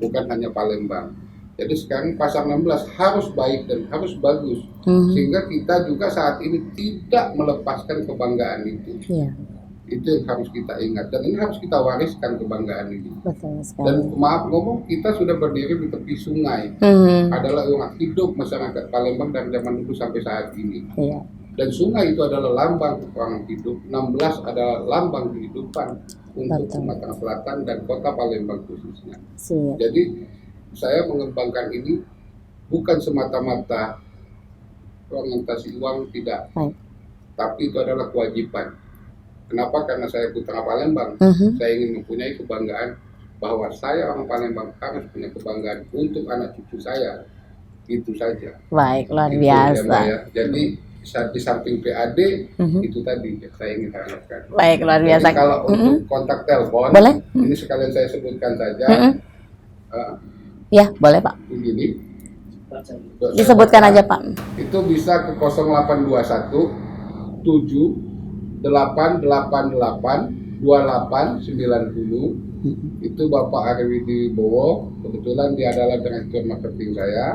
Bukan hanya Palembang. Jadi sekarang Pasar 16 harus baik dan harus bagus. Sehingga kita juga saat ini tidak melepaskan kebanggaan itu. Iya. Itu yang harus kita ingat. Dan ini harus kita wariskan kebanggaan ini. Betul sekali. Dan maaf ngomong, kita sudah berdiri di tepi sungai. Adalah orang hidup masyarakat Palembang dari zaman dulu sampai saat ini. Iya. Dan sungai itu adalah lambang orang hidup, 16 adalah lambang kehidupan untuk Betul. Sumatera Selatan dan Kota Palembang khususnya. Siap. Jadi saya mengembangkan ini bukan semata-mata orientasi uang, tidak, Baik. tapi itu adalah kewajiban. Kenapa? Karena saya putra Palembang. Saya ingin mempunyai kebanggaan bahwa saya orang Palembang harus punya kebanggaan untuk anak cucu saya. Itu saja. Baik, luar Itu ya, biasa. Mbak, ya. Jadi di samping PAD itu tadi yang saya ingin harapkan. Baik, luar biasa. Jadi kalau untuk kontak telepon, Boleh? ini sekalian saya sebutkan saja. Ya, boleh Pak. Begini. Disebutkan aja Pak. Itu bisa ke 0821 7 888 2890. Itu Bapak Ariwidi Bowo, kebetulan dia adalah direktur marketing saya.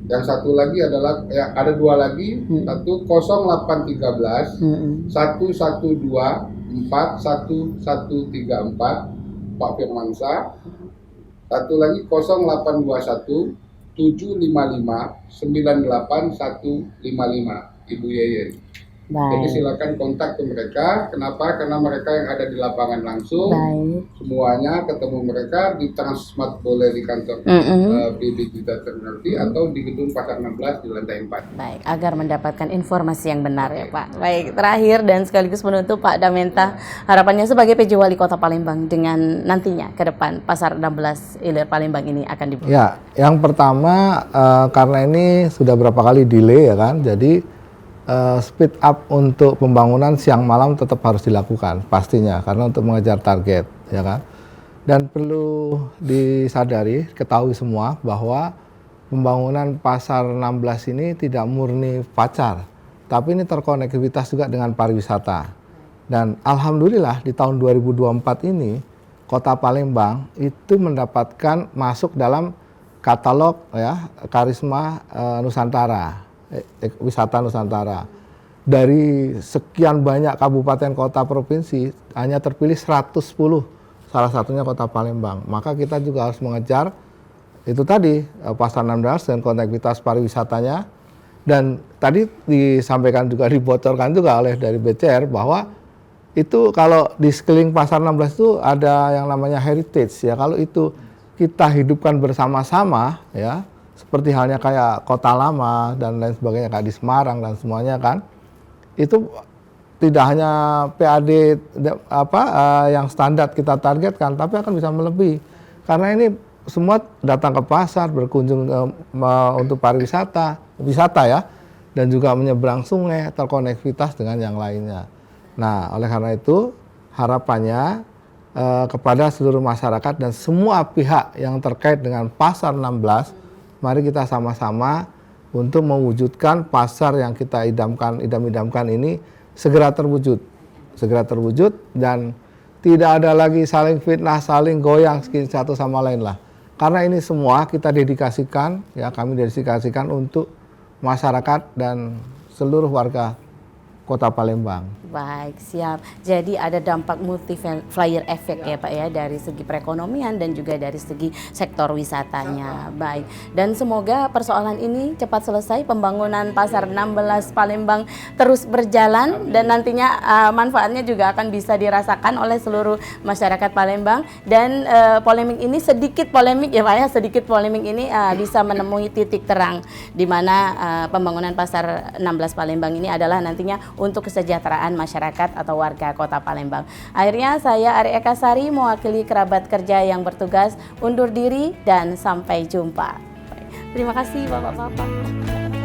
Yang satu lagi adalah ada dua lagi, satu 0813 112 41134 Pak Firmansyah. Satu lagi 0821 755 98155 Ibu Yeye. Jadi Baik. silakan kontak ke mereka. Kenapa? Karena mereka yang ada di lapangan langsung. Baik. Semuanya ketemu mereka di Transmart, boleh di kantor BB Kita Ternanti atau di gedung Pasar 16 di lantai 4. Baik, agar mendapatkan informasi yang benar ya Pak. Baik, terakhir dan sekaligus menutup Pak Damenta, harapannya sebagai PJ Wali Kota Palembang dengan nantinya ke depan Pasar 16 Ilir Palembang ini akan dibuka. Ya, yang pertama karena ini sudah berapa kali delay ya kan, jadi speed up untuk pembangunan siang malam tetap harus dilakukan pastinya karena untuk mengejar target ya kan. Dan perlu disadari, ketahui semua bahwa pembangunan Pasar 16 ini tidak murni pacar, tapi ini terkonektivitas juga dengan pariwisata. Dan alhamdulillah di tahun 2024 ini Kota Palembang itu mendapatkan masuk dalam katalog ya Karisma Nusantara, wisata Nusantara. Dari sekian banyak kabupaten kota provinsi hanya terpilih 110, salah satunya Kota Palembang. Maka kita juga harus mengejar itu tadi Pasar 16 dan konektivitas pariwisatanya. Dan tadi disampaikan juga, dibocorkan juga oleh dari BCR bahwa itu kalau di sekeliling Pasar 16 itu ada yang namanya heritage ya. Kalau itu kita hidupkan bersama-sama ya, seperti halnya kayak Kota Lama dan lain sebagainya, kayak di Semarang dan semuanya kan, itu tidak hanya PAD yang standar kita targetkan, tapi akan bisa melebihi. Karena ini semua datang ke pasar, berkunjung untuk pariwisata, wisata ya, dan juga menyeberang sungai, terkonektivitas dengan yang lainnya. Nah, oleh karena itu harapannya kepada seluruh masyarakat dan semua pihak yang terkait dengan Pasar 16, mari kita sama-sama untuk mewujudkan pasar yang kita idam-idamkan ini segera terwujud dan tidak ada lagi saling fitnah, saling goyang satu sama lain lah. Karena ini semua kita dedikasikan, ya kami dedikasikan untuk masyarakat dan seluruh warga Kota Palembang. Baik, siap. Jadi ada dampak multiplier effect ya Pak ya, dari segi perekonomian dan juga dari segi sektor wisatanya. Baik, dan semoga persoalan ini cepat selesai, pembangunan Pasar 16 Palembang terus berjalan dan nantinya manfaatnya juga akan bisa dirasakan oleh seluruh masyarakat Palembang. Dan polemik ini sedikit polemik ya Pak ya, sedikit polemik ini bisa menemui titik terang di mana pembangunan Pasar 16 Palembang ini adalah nantinya untuk kesejahteraan masyarakat atau warga Kota Palembang. Akhirnya saya Ari Eka Sari mewakili kerabat kerja yang bertugas undur diri dan sampai jumpa. Terima kasih Bapak-bapak.